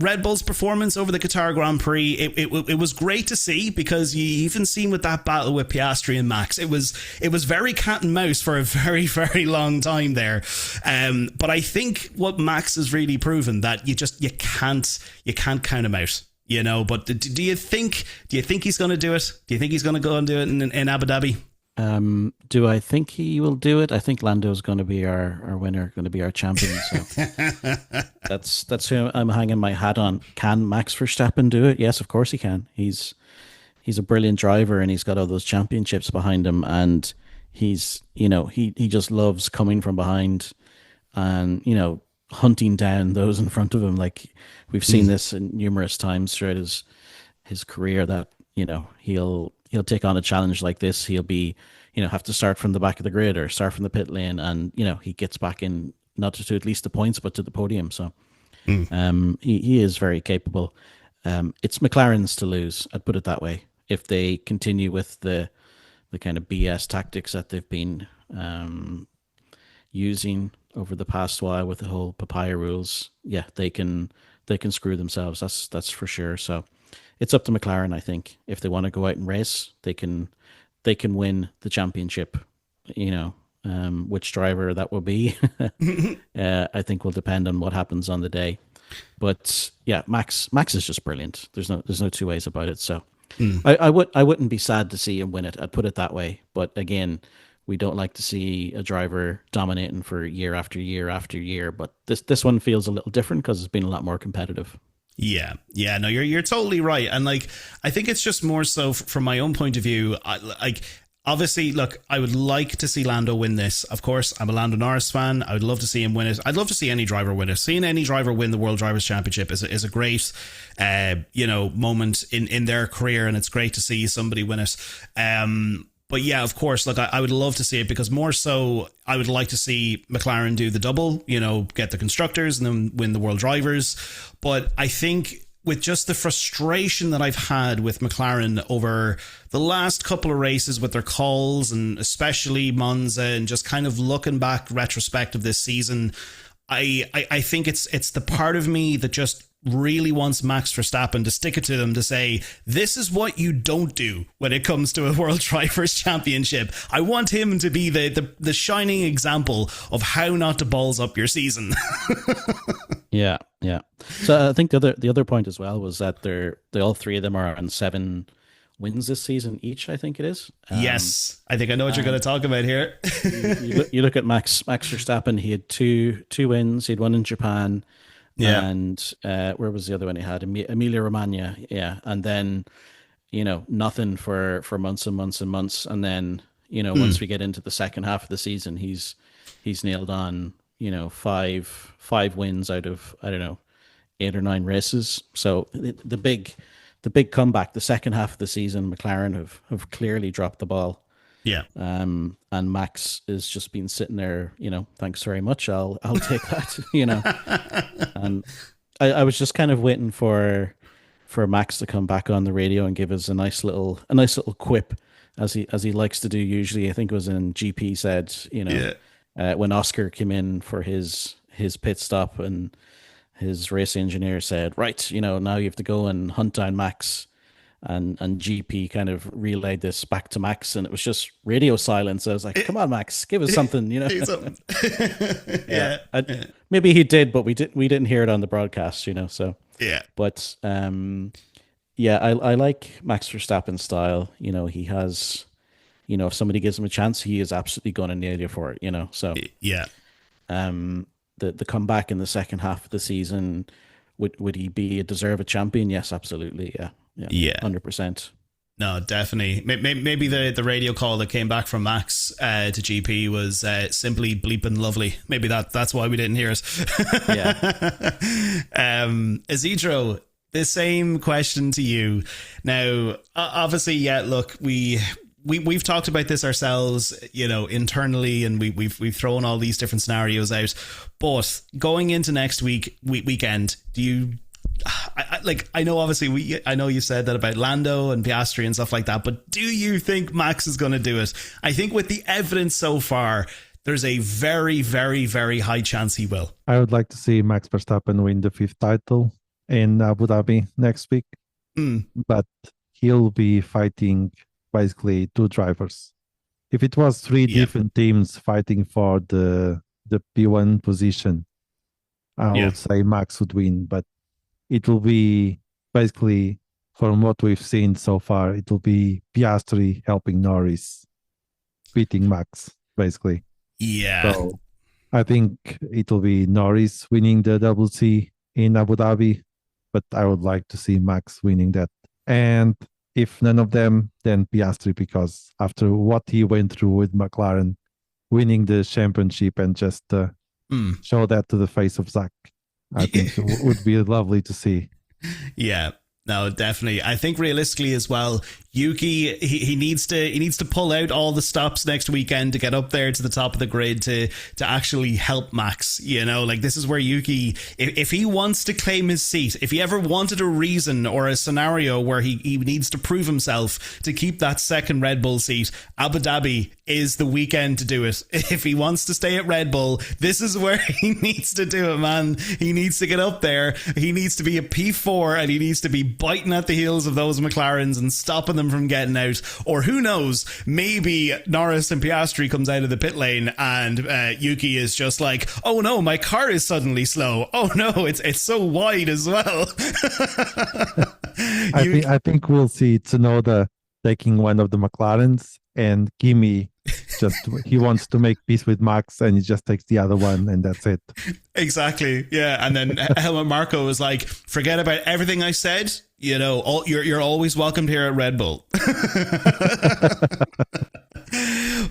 Red Bull's performance over the Qatar Grand Prix, it was great to see, because you even seen with that battle with Piastri and Max, it was very cat and mouse for a very, very long time there. But I think what Max has really proven, that you can't count him out. You know, but do you think he's going to do it? Do you think he's going to go and do it in Abu Dhabi? Do I think he will do it? I think Lando's going to be our winner, going to be our champion. So that's who I'm hanging my hat on. Can Max Verstappen do it? Yes, of course he can. He's a brilliant driver, and he's got all those championships behind him, and he's, you know, he just loves coming from behind and, you know, hunting down those in front of him. Like, we've seen this in numerous times throughout his career, that, you know, he'll take on a challenge like this. He'll be, you know, have to start from the back of the grid or start from the pit lane, and, you know, he gets back in, not to at least the points, but to the podium. So he is very capable. It's McLaren's to lose, I'd put it that way. If they continue with the kind of BS tactics that they've been using over the past while with the whole papaya rules, yeah, they can screw themselves. That's for sure. So it's up to McLaren, I think. If they want to go out and race, they can win the championship. You know, which driver that will be, I think will depend on what happens on the day. But yeah, Max is just brilliant. There's no two ways about it. So I wouldn't be sad to see him win it. I'd put it that way. But again, we don't like to see a driver dominating for year after year after year. But this one feels a little different because it's been a lot more competitive. Yeah, no, you're totally right. And like, I think it's just more so from my own point of view. Obviously, look, I would like to see Lando win this. Of course, I'm a Lando Norris fan. I would love to see him win it. I'd love to see any driver win it. Seeing any driver win the World Drivers' Championship is a great, moment in their career, and it's great to see somebody win it. But yeah, of course, look, I would love to see it, because more so, I would like to see McLaren do the double, you know, get the constructors and then win the World Drivers. But I think with just the frustration that I've had with McLaren over the last couple of races with their calls, and especially Monza, and just kind of looking back retrospective this season, I think it's the part of me that just really wants Max Verstappen to stick it to them, to say, this is what you don't do when it comes to a World Drivers' Championship. I want him to be the shining example of how not to balls up your season. Yeah. So I think the other point as well was that they all three of them are on 7 wins this season each, I think it is. Yes, I think I know what you're going to talk about here. you look at Max Verstappen. He had two wins. He had one in Japan. Yeah. And where was the other one he had? Emilia Romagna. Yeah. And then, you know, nothing for months and months and months. And then, you know, once we get into the second half of the season, he's nailed on, you know, five wins out of, I don't know, 8 or 9 races. So the big comeback, the second half of the season, McLaren have clearly dropped the ball. Yeah. And Max has just been sitting there, you know, thanks very much. I'll take that, you know. And I was just kind of waiting for Max to come back on the radio and give us a nice little quip, as he likes to do usually. I think it was in GP said, you know, when Oscar came in for his pit stop, and his race engineer said, right, you know, now you have to go and hunt down Max. And GP kind of relayed this back to Max, and it was just radio silence. I was like, come on, Max, give us something, you know. Yeah. Maybe he did, but we didn't hear it on the broadcast, you know. So yeah. But I like Max Verstappen's style. You know, he has, you know, if somebody gives him a chance, he is absolutely going to nail you for it, you know. So yeah. The comeback in the second half of the season, would he be a deserved champion? Yes, absolutely. Yeah, 100%. No, definitely. Maybe the radio call that came back from Max to GP was simply bleeping lovely. Maybe that's why we didn't hear it. Yeah. Isidro, the same question to you. Now, obviously, yeah, look, we've talked about this ourselves, you know, internally, and we've thrown all these different scenarios out. But going into next weekend, do you... I know obviously I know you said that about Lando and Piastri and stuff like that, but do you think Max is going to do it? I think with the evidence so far, there's a very, very, very high chance he will. I would like to see Max Verstappen win the 5th title. in Abu Dhabi next week, but he'll be fighting basically two drivers. If it was three different teams fighting for the P1 position, I would say Max would win, but it will be basically, from what we've seen so far, it will be Piastri helping Norris, beating Max, basically. Yeah. So I think it will be Norris winning the WC in Abu Dhabi, but I would like to see Max winning that. And if none of them, then Piastri, because after what he went through with McLaren, winning the championship and just show that to the face of Zach, I think it would be lovely to see. Yeah. No, definitely. I think realistically as well, Yuki, he needs to pull out all the stops next weekend to get up there to the top of the grid to actually help Max. You know, like this is where Yuki, if he wants to claim his seat, if he ever wanted a reason or a scenario where he needs to prove himself to keep that second Red Bull seat, Abu Dhabi is the weekend to do it. If he wants to stay at Red Bull, this is where he needs to do it, man. He needs to get up there. He needs to be a P4 and he needs to be biting at the heels of those McLarens and stopping them from getting out. Or who knows, maybe Norris and Piastri comes out of the pit lane and Yuki is just like, oh no, my car is suddenly slow. Oh no, it's so wide as well. I think we'll see Tsunoda taking one of the McLarens, and Kimi he wants to make peace with Max and he just takes the other one and that's it. Exactly. Yeah. And then Helmut Marko was like, forget about everything I said. You know, you're always welcomed here at Red Bull.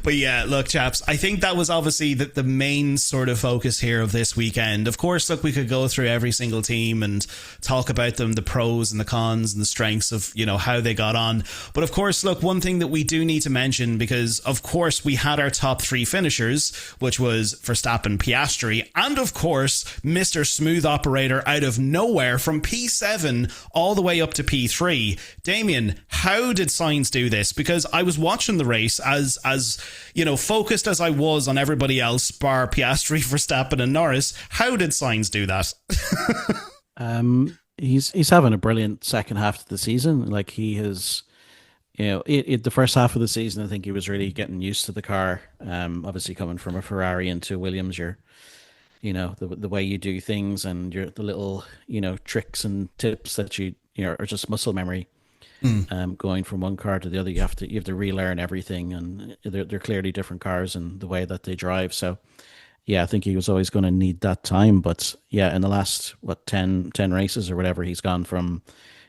But yeah, look, chaps, I think that was obviously the main sort of focus here of this weekend. Of course, look, we could go through every single team and talk about them, the pros and the cons and the strengths of, you know, how they got on. But of course, look, one thing that we do need to mention, because of course we had our top three finishers, which was Verstappen, Piastri, and of course, Mr. Smooth Operator out of nowhere from P7 all the way up to P3. Damien, how did Sainz do this? Because I was watching the race as you know, focused as I was on everybody else, bar Piastri, Verstappen and Norris. How did Sainz do that? He's having a brilliant second half of the season. Like he has, you know, the first half of the season, I think he was really getting used to the car. Obviously coming from a Ferrari into Williams, you know, the way you do things and the little, you know, tricks and tips that you know are just muscle memory. Going from one car to the other, you have to relearn everything, and they're clearly different cars and the way that they drive. So, yeah, I think he was always going to need that time. But yeah, in the last 10 races or whatever, he's gone from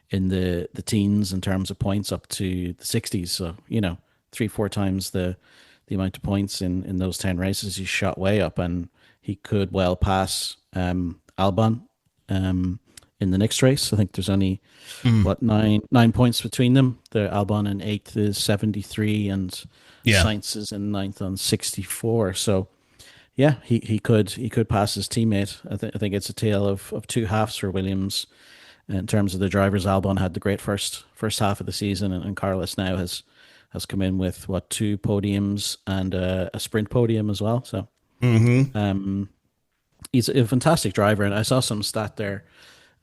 in the teens in terms of points up to the 60s. So you know, 3-4 times the amount of points in those 10 races. He's shot way up, and he could well pass Albon. In the next race, I think there's only nine points between them. The Albon in 8th is 73, and Sainz is in 9th on 64. So, yeah, he could pass his teammate. I think it's a tale of two halves for Williams in terms of the drivers. Albon had the great first half of the season, and Carlos now has come in with 2 podiums and a sprint podium as well. So, he's a fantastic driver, and I saw some stat there.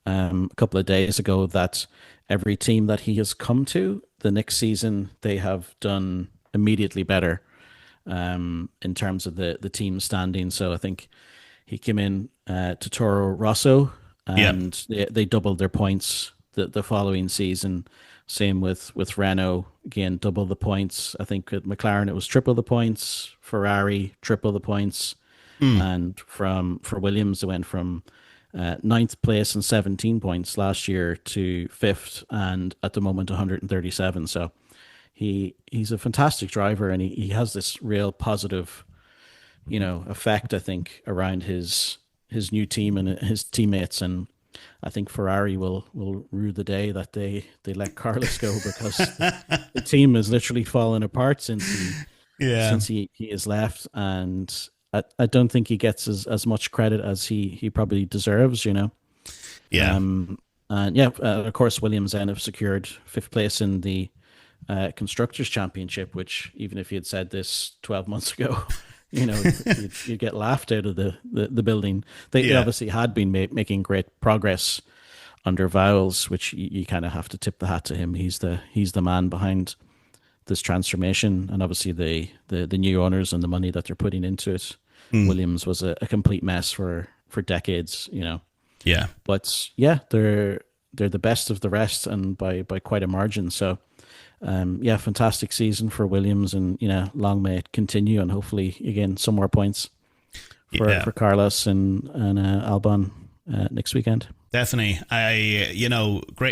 A couple of days ago that every team that he has come to the next season, they have done immediately better in terms of the team standing. So I think he came in to Toro Rosso and they doubled their points the following season. Same with Renault, again, double the points. I think at McLaren it was triple the points, Ferrari triple the points, and for Williams it went from 9th place and 17 points last year to 5th, and at the moment 137. So he's a fantastic driver, and he has this real positive, you know, effect, I think, around his new team and his teammates. And I think Ferrari will rue the day that they let Carlos go, because the team is literally falling apart since he has left, and I don't think he gets as much credit as he probably deserves, you know. Yeah. Of course, Williams then have secured 5th place in the Constructors' Championship, which even if you had said this 12 months ago, you know, you'd get laughed out of the building. They obviously had been making great progress under Vowles, which you kind of have to tip the hat to him. He's the man behind this transformation, and obviously the new owners and the money that they're putting into it. Williams was a complete mess for decades, you know. Yeah. But yeah, they're the best of the rest, and by quite a margin. So yeah, fantastic season for Williams, and you know, long may it continue, and hopefully again some more points for Carlos and Albon next weekend. Definitely.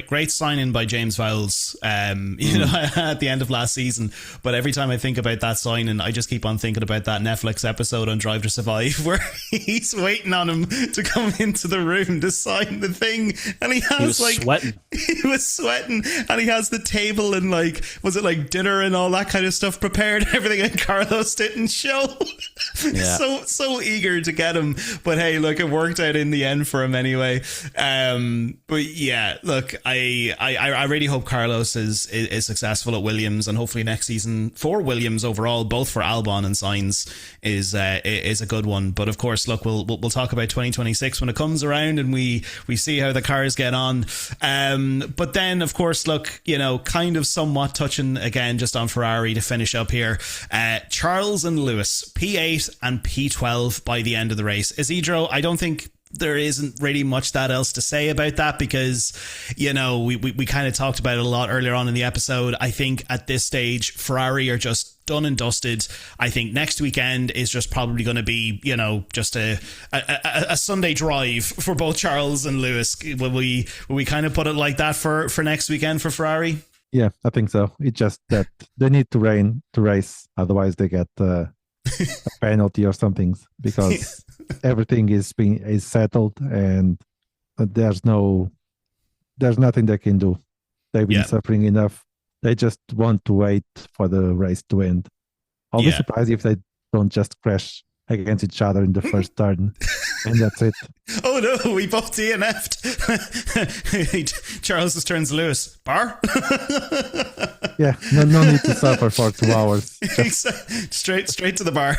Great signing by James Vowles, at the end of last season. But every time I think about that signing, I just keep on thinking about that Netflix episode on Drive to Survive where he's waiting on him to come into the room to sign the thing. And he was sweating. He was sweating, and he has the table and was it dinner and all that kind of stuff prepared, everything, and Carlos didn't show. Yeah. So eager to get him. But hey, look, it worked out in the end for him anyway. But yeah, look, I really hope Carlos is successful at Williams, and hopefully next season for Williams overall, both for Albon and Sainz, is a good one. But of course, look, we'll talk about 2026 when it comes around, and we see how the cars get on. But then, of course, look, kind of somewhat touching again just on Ferrari to finish up here. Charles and Lewis, P8 and P12 by the end of the race. Isidro, I don't think there isn't really much that else to say about that, because we kind of talked about it a lot earlier on in the episode. I think at this stage Ferrari are just done and dusted. I think next weekend is just probably going to be just a Sunday drive for both Charles and Lewis. Will we kind of put it like that for next weekend for Ferrari? Yeah, I think so. It's just that they need to race, otherwise they get a penalty or something, because everything is settled, and there's nothing they can do. They've been suffering enough. They just want to wait for the race to end. I'll be surprised if they don't just crash against each other in the first turn, and that's it. Oh no, we both DNF'd. Charles just turns Lewis. Bar? Yeah, no need to suffer for 2 hours. Straight to the bar.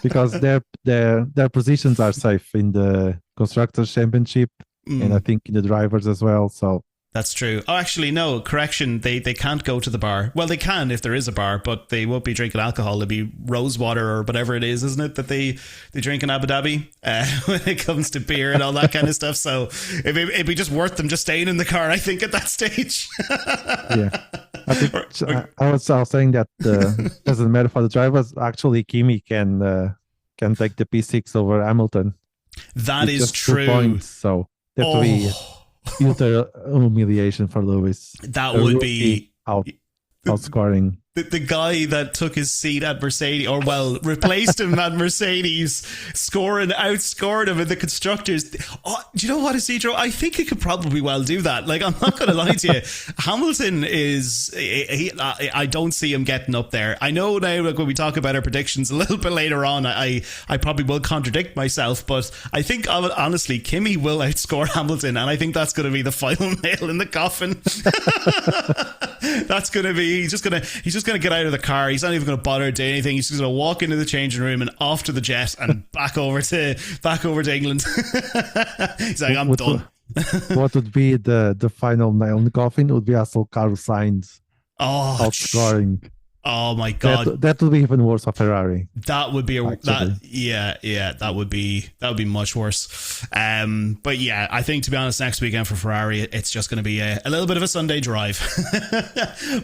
Because their positions are safe in the Constructors' Championship, and I think in the drivers as well. So that's true. Oh, actually, no, correction. They can't go to the bar. Well, they can if there is a bar, but they won't be drinking alcohol. It'll be rose water or whatever it is, isn't it, that they drink in Abu Dhabi when it comes to beer and all that kind of stuff. So it'd be just worth them just staying in the car, I think, at that stage. Yeah. I think I was saying that doesn't matter for the drivers. Actually, Kimi can take the P6 over Hamilton. That is true. 2 points, so that would be utter humiliation for Lewis. That would be outscoring. The guy that took his seat at Mercedes, or replaced him at Mercedes, outscored him in the constructors. Oh, do you know what, Isidro? I think he could probably well do that. I'm not going to lie to you. Hamilton is, I don't see him getting up there. I know now, when we talk about our predictions a little bit later on, I probably will contradict myself, but I think honestly, Kimi will outscore Hamilton, and I think that's going to be the final nail in the coffin. That's going to be, he's just going to get out of the car. He's not even going to bother doing anything. He's just going to walk into the changing room and off to the jet and back over to England. He's like, I'm done. What would be the final nail in the coffin? Would be also Carlos Sainz outscoring. Oh my god, that would be even worse for Ferrari. That would be that would be much worse. But yeah, I think, to be honest, next weekend for Ferrari, it's just going to be a little bit of a Sunday drive.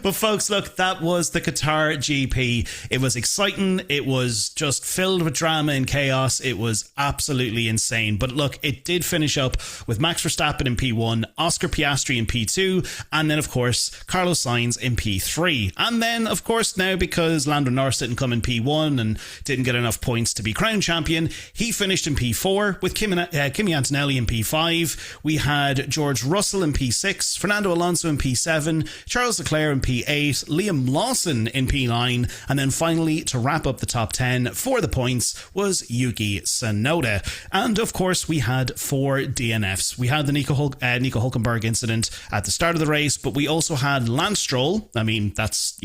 But folks, look, that was the Qatar GP. It was exciting. It was just filled with drama and chaos. It was absolutely insane. But look, it did finish up with Max Verstappen in P1, Oscar Piastri in P2, and then of course Carlos Sainz in P3, and then of course, now, because Lando Norris didn't come in P1 and didn't get enough points to be crowned champion, he finished in P4 with Kimi Antonelli in P5. We had George Russell in P6, Fernando Alonso in P7, Charles Leclerc in P8, Liam Lawson in P9, and then finally, to wrap up the top 10 for the points, was Yuki Tsunoda. And of course, we had 4 DNFs. We had the Nico Hülkenberg incident at the start of the race, but we also had Lance Stroll. I mean, that's,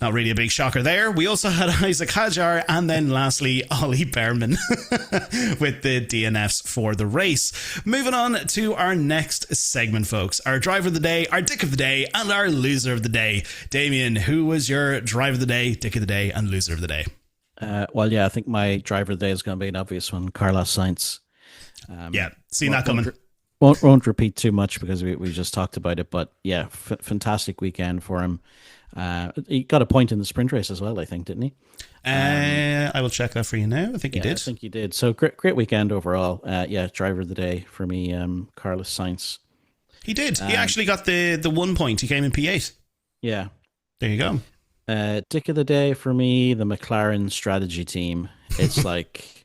Not really a big shocker there. We also had Isaac Hadjar, and then lastly, Ollie Behrman with the DNFs for the race. Moving on to our next segment, folks. Our driver of the day, our dick of the day, and our loser of the day. Damien, who was your driver of the day, dick of the day, and loser of the day? Well, yeah, I think my driver of the day is going to be an obvious one, Carlos Sainz. Seen that coming. Won't repeat too much because we just talked about it, but yeah, fantastic weekend for him. He got a point in the sprint race as well, I think, didn't he? I will check that for you now. I think he did. I think he did. So great weekend overall. Driver of the day for me, Carlos Sainz. He did. He actually got the 1 point. He came in P8. Yeah. There you go. Dick of the day for me, the McLaren strategy team. It's like...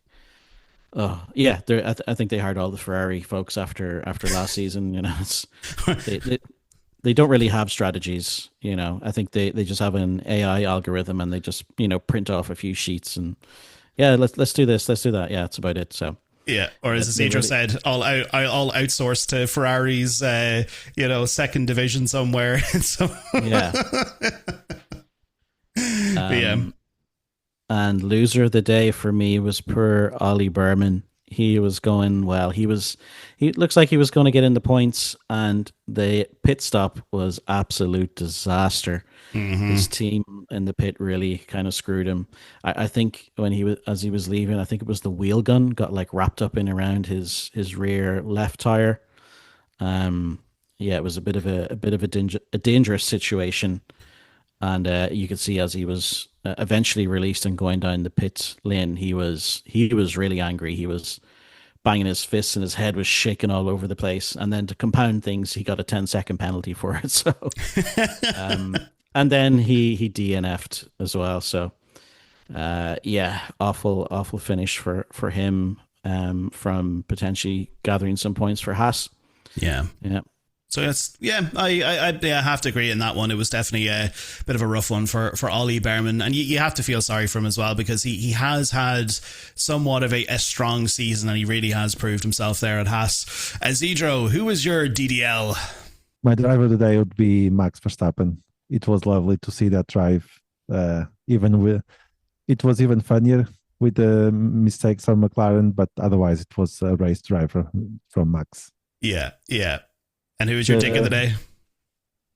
Oh yeah, I think they hired all the Ferrari folks after last season. You know, they don't really have strategies. You know, I think they just have an AI algorithm and they just print off a few sheets and let's do this, let's do that. Yeah, that's about it. So yeah, or as Isidro said, all outsourced to Ferrari's second division somewhere. So yeah. And loser of the day for me was poor Ollie Behrman. He was going well. He looks like he was going to get in the points, and the pit stop was absolute disaster. Mm-hmm. His team in the pit really kind of screwed him. I think as he was leaving, I think it was the wheel gun got like wrapped up in around his rear left tire. It was a bit of a dangerous situation. And you could see as he was eventually released and going down the pit lane, he was really angry. He was banging his fists and his head was shaking all over the place. And then to compound things, he got a 10-second penalty for it. So, and then he DNF'd as well. So, awful finish for him from potentially gathering some points for Haas. Yeah. So I have to agree in that one. It was definitely a bit of a rough one for Ollie Behrman, and you have to feel sorry for him as well because he has had somewhat of a strong season and he really has proved himself there at Haas. Isidro, who was your DDL? My driver today would be Max Verstappen. It was lovely to see that drive. It was even funnier with the mistakes on McLaren, but otherwise it was a race driver from Max. Yeah. And who was your dick of the day?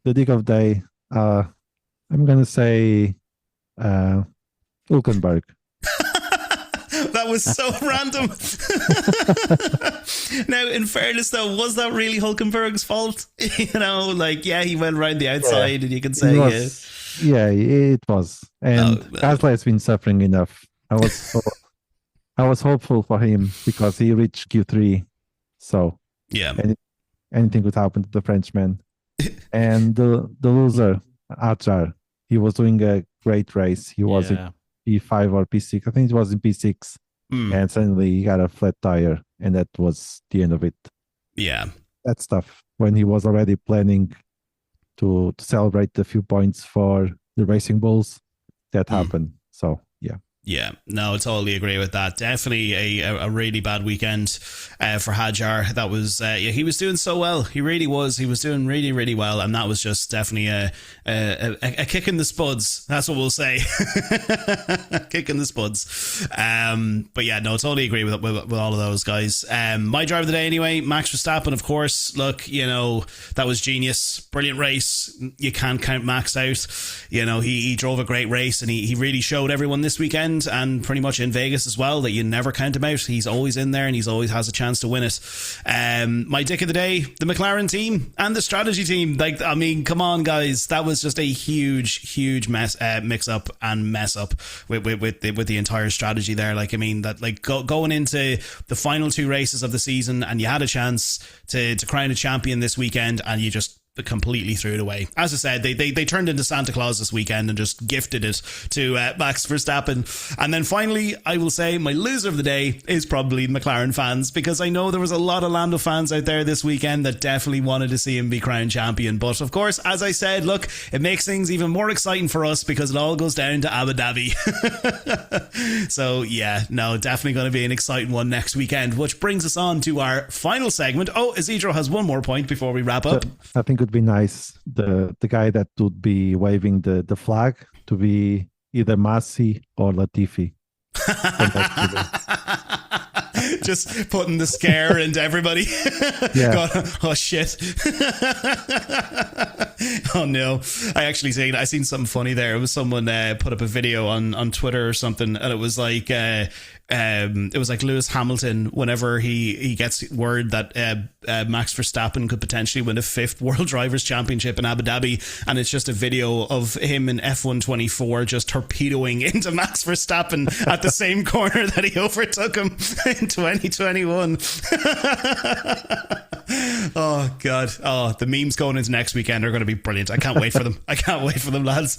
The dick of the day, I'm going to say Hülkenberg. That was so random. Now, in fairness, though, was that really Hülkenberg's fault? He went around the outside and you can say... it was. And Gasly has been suffering enough. I was hopeful for him because he reached Q3. So... yeah. Anything could happen to the Frenchman. And the loser, Hadjar, he was doing a great race. He was in P5 or P6. I think it was in P6. And suddenly he got a flat tire. And that was the end of it. Yeah. That stuff. When he was already planning to celebrate a few points for the Racing Bulls, that happened. So, yeah. Yeah, no, totally agree with that. Definitely a really bad weekend for Hadjar. That was he was doing so well. He really was. He was doing really, really well, and that was just definitely a kick in the spuds. That's what we'll say. Kick in the spuds. But yeah, no, totally agree with all of those guys. My driver of the day, anyway, Max Verstappen. Of course, look, that was genius, brilliant race. You can't count Max out. He drove a great race, and he really showed everyone this weekend. And pretty much in Vegas as well, that you never count him out. He's always in there and he's always has a chance to win it. My dick of the day, the McLaren team and the strategy team. Come on, guys, that was just a huge mix up and mess up with the entire strategy there. Going into the final two races of the season, and you had a chance to crown a champion this weekend, and you just completely threw it away. As I said, they turned into Santa Claus this weekend and just gifted it to Max Verstappen. And then finally, I will say my loser of the day is probably McLaren fans, because I know there was a lot of Lando fans out there this weekend that definitely wanted to see him be crowned champion. But of course, as I said, look, it makes things even more exciting for us because it all goes down to Abu Dhabi. So yeah, no, definitely going to be an exciting one next weekend, which brings us on to our final segment. Oh, Isidro has one more point before we wrap up. I think it would be nice, the guy that would be waving the flag to be either Masi or Latifi. Just putting the scare into everybody. Yeah. Going, oh shit. Oh no. I seen something funny there. It was someone put up a video on Twitter or something, and it was like Lewis Hamilton whenever he gets word that Max Verstappen could potentially win a 5th World Drivers' Championship in Abu Dhabi, and it's just a video of him in F124 just torpedoing into Max Verstappen at the same corner that he overtook him in 2021. Oh god. Oh, the memes going into next weekend are going to be brilliant. I can't wait for them. I can't wait for them, lads.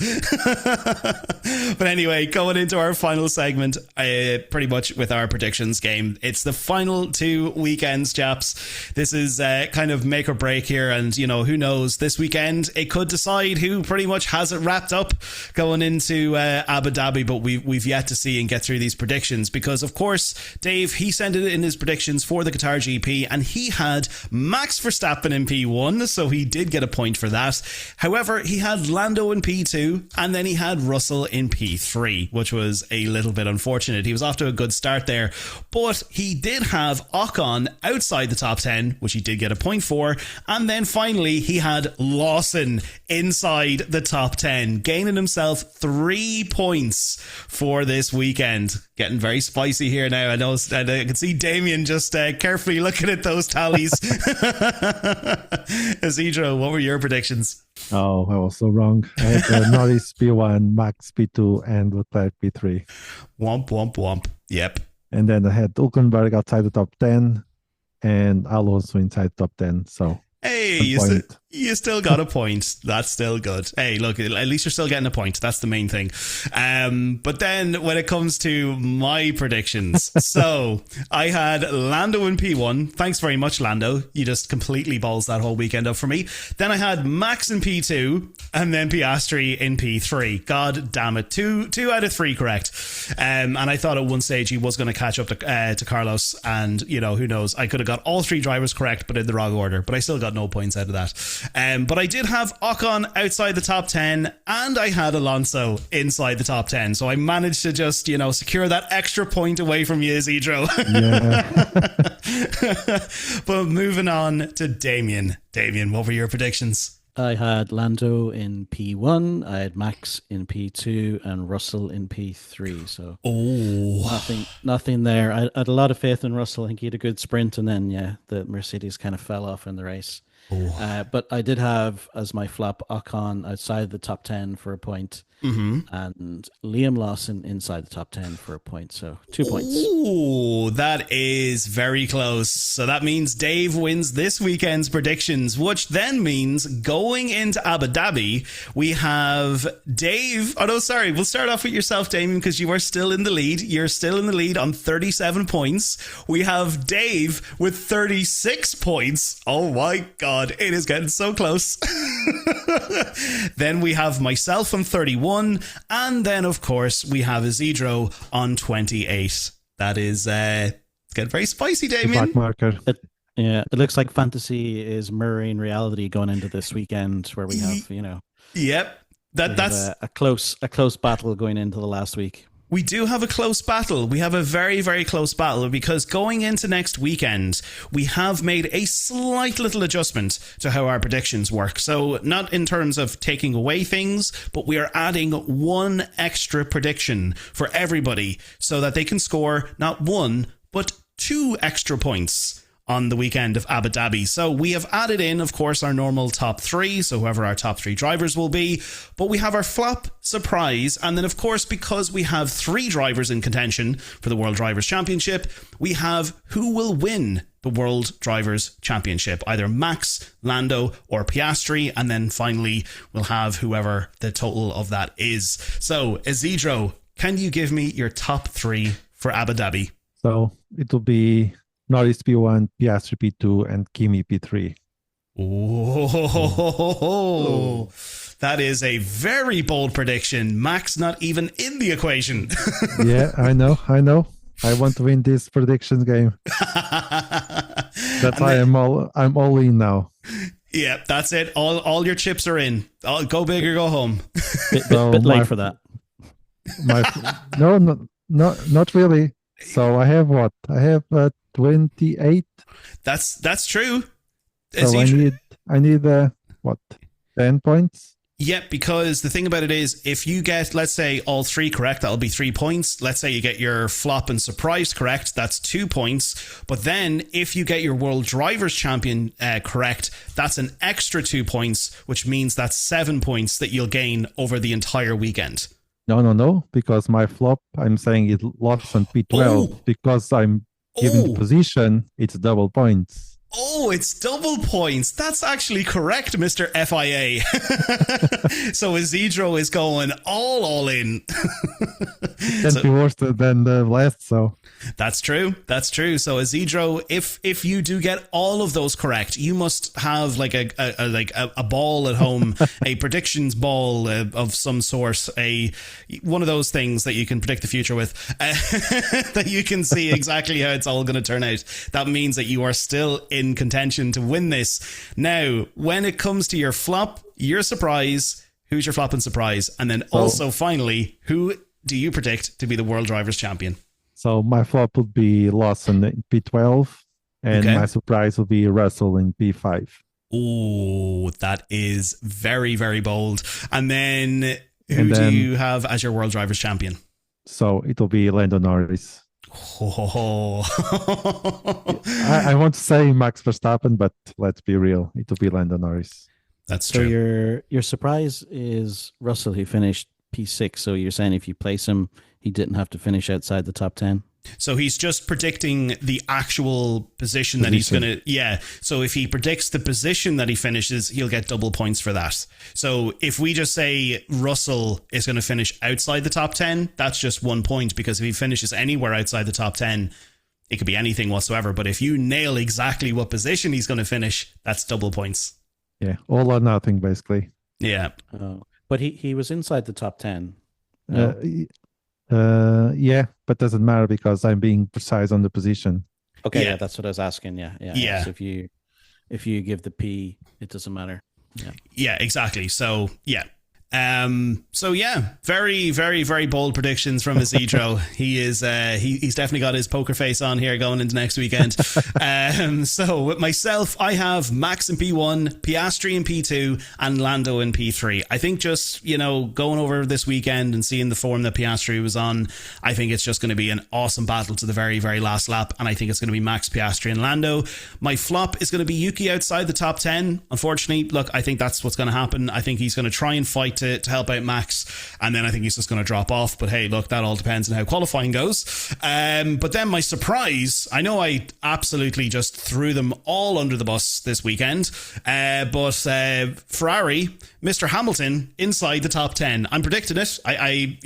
But anyway, going into our final segment, pretty much with our predictions game. It's the final 2 weekends, chaps. This is kind of make or break here, and who knows, this weekend it could decide who pretty much has it wrapped up going into Abu Dhabi, but we've yet to see and get through these predictions, because of course Dave, he sent it in his predictions for the Qatar GP, and he had Max Verstappen in P1, so he did get a point for that. However, he had Lando in P2, and then he had Russell in P3, which was a little bit unfortunate. He was off to a good start there, but he did have Ocon outside the top 10, which he did get a point for, and then finally he had Lawson inside the top 10, gaining himself 3 points for this weekend. Getting very spicy here now. I know, and I can see Damien just carefully looking at those tallies. Isidro, what were your predictions? Oh, I was so wrong. I had Norris P1, Max P2, and Leclerc P3. Womp, womp, womp. Yep. And then I had Hülkenberg outside the top 10 and Alonso inside the top 10. So, hey, you still got a point. That's still good. Hey, look, at least you're still getting a point. That's the main thing. But then when it comes to my predictions, so I had Lando in P1. Thanks very much, Lando. You just completely balls that whole weekend up for me. Then I had Max in P2 and then Piastri in P3. God damn it. Two out of 3 correct. And I thought at one stage he was going to catch up to Carlos, and who knows, I could have got all 3 drivers correct but in the wrong order, but I still got no points out of that. But I did have Ocon outside the top 10, and I had Alonso inside the top 10. So I managed to just, secure that extra point away from you, Isidro. yeah. But moving on to Damien. Damien, what were your predictions? I had Lando in P1, I had Max in P2, and Russell in P3. So nothing there. I had a lot of faith in Russell. I think he had a good sprint, and then the Mercedes kind of fell off in the race. But I did have as my flop Ocon outside the top 10 for a point, and Liam Lawson inside the top 10 for a point. So 2 points. Ooh, that is very close. So that means Dave wins this weekend's predictions, which then means going into Abu Dhabi, we have Dave. Oh, no, sorry. We'll start off with yourself, Damien, because you are still in the lead. You're still in the lead on 37 points. We have Dave with 36 points. Oh, my God. It is getting so close. Then we have myself on 31, and then of course we have Isidro on 28. That is it's getting very spicy, Damien. Marker. It looks like fantasy is mirroring reality going into this weekend, where we have Yep, that's a close battle going into the last week. We do have a close battle. We have a very, very close battle, because going into next weekend, we have made a slight little adjustment to how our predictions work. So not in terms of taking away things, but we are adding 1 extra prediction for everybody so that they can score not 1, but 2 extra points on the weekend of Abu Dhabi. So we have added in, of course, our normal top 3, so whoever our top 3 drivers will be, but we have our flop, surprise, and then of course, because we have 3 drivers in contention for the World Drivers' Championship, we have who will win the World Drivers' Championship, either Max, Lando, or Piastri, and then finally we'll have whoever the total of that is. So, Isidro, can you give me your top 3 for Abu Dhabi? So it will be Norris P1, Piastri P2, and Kimi P3. Oh, that is a very bold prediction. Max not even in the equation. Yeah, I know. I want to win this predictions game. That's why I'm all in now. Yeah, that's it. All your chips are in. Go big or go home. Bit late for that. Not really. So I have what? I have 28. That's true. So I need what? 10 points. Yeah, because the thing about it is, if you get, let's say, all 3 correct, that'll be 3 points. Let's say you get your flop and surprise correct, that's 2 points. But then, if you get your World Drivers' Champion correct, that's an extra 2 points, which means that's 7 points that you'll gain over the entire weekend. No, because my flop, I'm saying it lost on P12. Because I'm given the position, it's double points. Oh, it's double points. That's actually correct, Mr. FIA. So Isidro is going all in. Can't be worse than the last, so. That's true. So Isidro, if you do get all of those correct, you must have like a ball at home, a predictions ball of some sort, one of those things that you can predict the future with, that you can see exactly how it's all going to turn out. That means that you are still in contention to win this. Now, when it comes to your flop, your surprise, who's your flop and surprise? And then also finally, who do you predict to be the World Drivers' Champion? So my flop would be Lawson in P12, and my surprise would be Russell in P5. Oh, that is very, very bold. And then who do you have as your World Drivers' Champion? So it'll be Lando Norris. Oh. I want to say Max Verstappen, but let's be real. It'll be Lando Norris. That's true. So your surprise is Russell, who finished P6. So you're saying if you place him, he didn't have to finish outside the top 10? So he's just predicting the actual position that he's going to... Yeah. So if he predicts the position that he finishes, he'll get double points for that. So if we just say Russell is going to finish outside the top 10, that's just 1 point, because if he finishes anywhere outside the top 10, it could be anything whatsoever. But if you nail exactly what position he's going to finish, that's double points. Yeah. All or nothing, basically. Yeah. But he was inside the top 10. No? Yeah, but doesn't matter because I'm being precise on the position. Okay, yeah, that's what I was asking. Yeah. So if you give the P, it doesn't matter. Yeah, exactly. So yeah. Very, very, very bold predictions from Isidro. He's definitely got his poker face on here going into next weekend. So with myself, I have Max in P1, Piastri in P2, and Lando in P3. I think just, going over this weekend and seeing the form that Piastri was on, I think it's just going to be an awesome battle to the very, very last lap. And I think it's going to be Max, Piastri, and Lando. My flop is going to be Yuki outside the top 10. Unfortunately, look, I think that's what's going to happen. I think he's going to try and fight to help out Max, and then I think he's just going to drop off. But hey, look, that all depends on how qualifying goes. But then my surprise, I know I absolutely just threw them all under the bus this weekend, but Ferrari, Mr. Hamilton, inside the top 10. I'm predicting it. I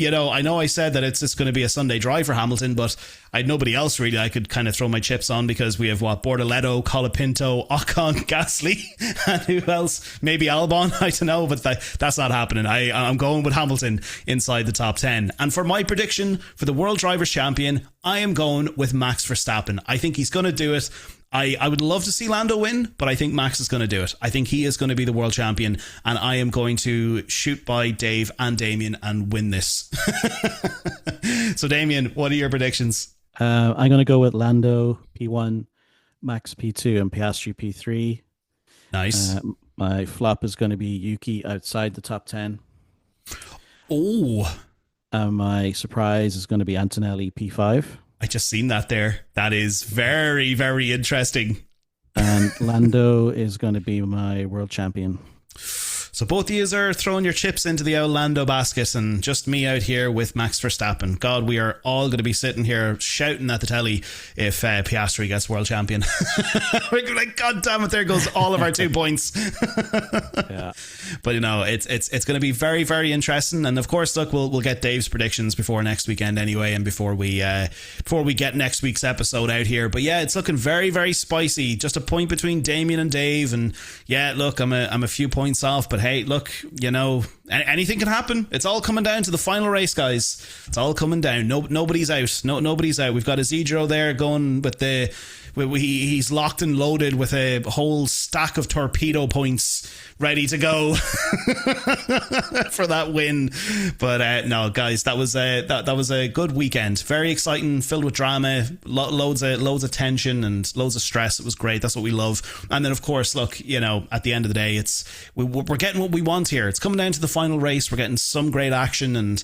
know I said that it's just going to be a Sunday drive for Hamilton, but I had nobody else really I could kind of throw my chips on, because we have Bortoleto, Colapinto, Ocon, Gasly, and who else? Maybe Albon, I don't know, but that's not happening. I'm going with Hamilton inside the top 10. And for my prediction for the World Drivers' Champion, I am going with Max Verstappen. I think he's going to do it. I would love to see Lando win, but I think Max is going to do it. I think he is going to be the world champion, and I am going to shoot by Dave and Damien and win this. So Damien, what are your predictions? I'm going to go with Lando P1, Max P2, and Piastri P3. Nice. My flop is going to be Yuki outside the top 10. Oh. My surprise is going to be Antonelli P5. I just seen that there. That is very, very interesting. And Lando is going to be my world champion. So both of you are throwing your chips into the old Lando basket, and just me out here with Max Verstappen. God, we are all going to be sitting here shouting at the telly if Piastri gets world champion. We're like, God damn it, there goes all of our 2 points. Yeah. But it's going to be very, very interesting. And of course, look, we'll get Dave's predictions before next weekend anyway, and before we get next week's episode out here. But yeah, it's looking very, very spicy. Just a point between Damien and Dave, and yeah, look, I'm a few points off, but hey, look, anything can happen. It's all coming down to the final race, guys. It's all coming down. Nobody's out. Nobody's out. We've got Isidro there going with the he's locked and loaded with a whole stack of torpedo points ready to go for that win. But no, guys, that was a good weekend. Very exciting, filled with drama, loads of tension and loads of stress. It was great. That's what we love. And then, of course, look, you know, at the end of the day, we're getting what we want here. It's coming down to the final race. We're getting some great action, and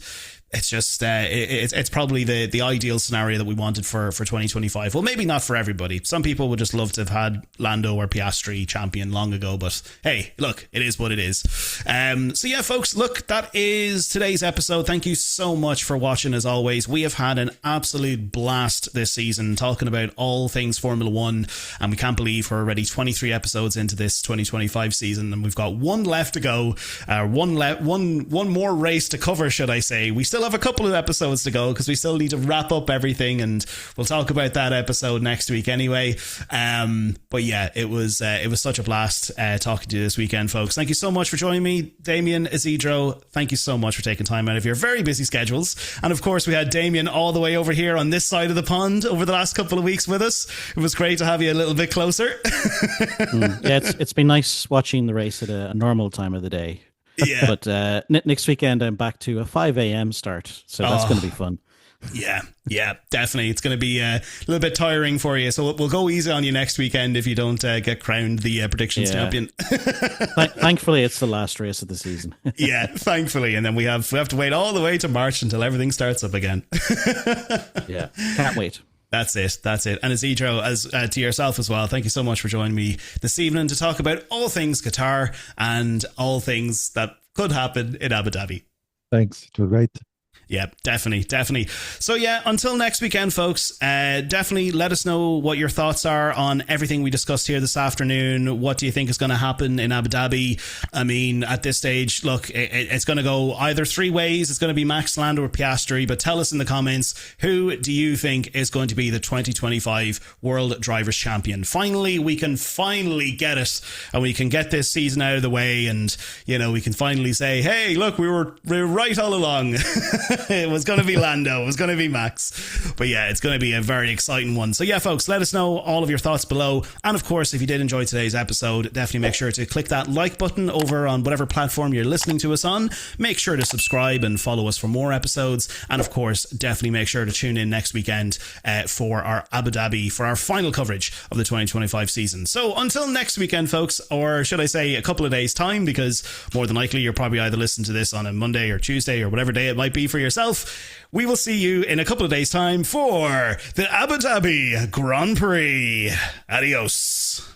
it's just it's probably the ideal scenario that we wanted for 2025. Well, maybe not for everybody. Some people would just love to have had Lando or Piastri champion long ago, but hey, look, it is what it is. So yeah, folks, look, that is today's episode. Thank you so much for watching. As always, we have had an absolute blast this season talking about all things Formula One, and we can't believe we're already 23 episodes into this 2025 season, and we've got one left to go. One more race to cover, should I say. We still have a couple of episodes to go because we still need to wrap up everything, and we'll talk about that episode next week anyway. But yeah, it was such a blast talking to you this weekend, folks. Thank you so much for joining me, Damien, Isidro. Thank you so much for taking time out of your very busy schedules. And of course, we had Damien all the way over here on this side of the pond over the last couple of weeks with us. It was great to have you a little bit closer. Yeah, it's been nice watching the race at a normal time of the day. Yeah. But next weekend I'm back to a 5 a.m. start, so that's going to be fun. Yeah, definitely. It's going to be a little bit tiring for you, so we'll go easy on you next weekend if you don't get crowned the predictions champion. Thankfully, it's the last race of the season. Yeah, thankfully, and then we have to wait all the way to March until everything starts up again. Yeah, can't wait. That's it. And Isidro, as to yourself as well, thank you so much for joining me this evening to talk about all things Qatar and all things that could happen in Abu Dhabi. Thanks. It was great. Yeah, definitely. So yeah, until next weekend, folks, definitely let us know what your thoughts are on everything we discussed here this afternoon. What do you think is going to happen in Abu Dhabi? I mean, at this stage, look, it's going to go either three ways. It's going to be Max, Lando or Piastri, but tell us in the comments, who do you think is going to be the 2025 World Drivers' Champion? Finally, we can get it, and we can get this season out of the way, and, you know, we can finally say, hey, look, we were right all along. It was going to be Lando. It was going to be Max. But yeah, it's going to be a very exciting one. So yeah, folks, let us know all of your thoughts below. And of course, if you did enjoy today's episode, definitely make sure to click that like button over on whatever platform you're listening to us on. Make sure to subscribe and follow us for more episodes. And of course, definitely make sure to tune in next weekend for our Abu Dhabi, for our final coverage of the 2025 season. So until next weekend, folks, or should I say a couple of days time, because more than likely you're probably either listening to this on a Monday or Tuesday or whatever day it might be for yourself. We will see you in a couple of days' time for the Abu Dhabi Grand Prix. Adios.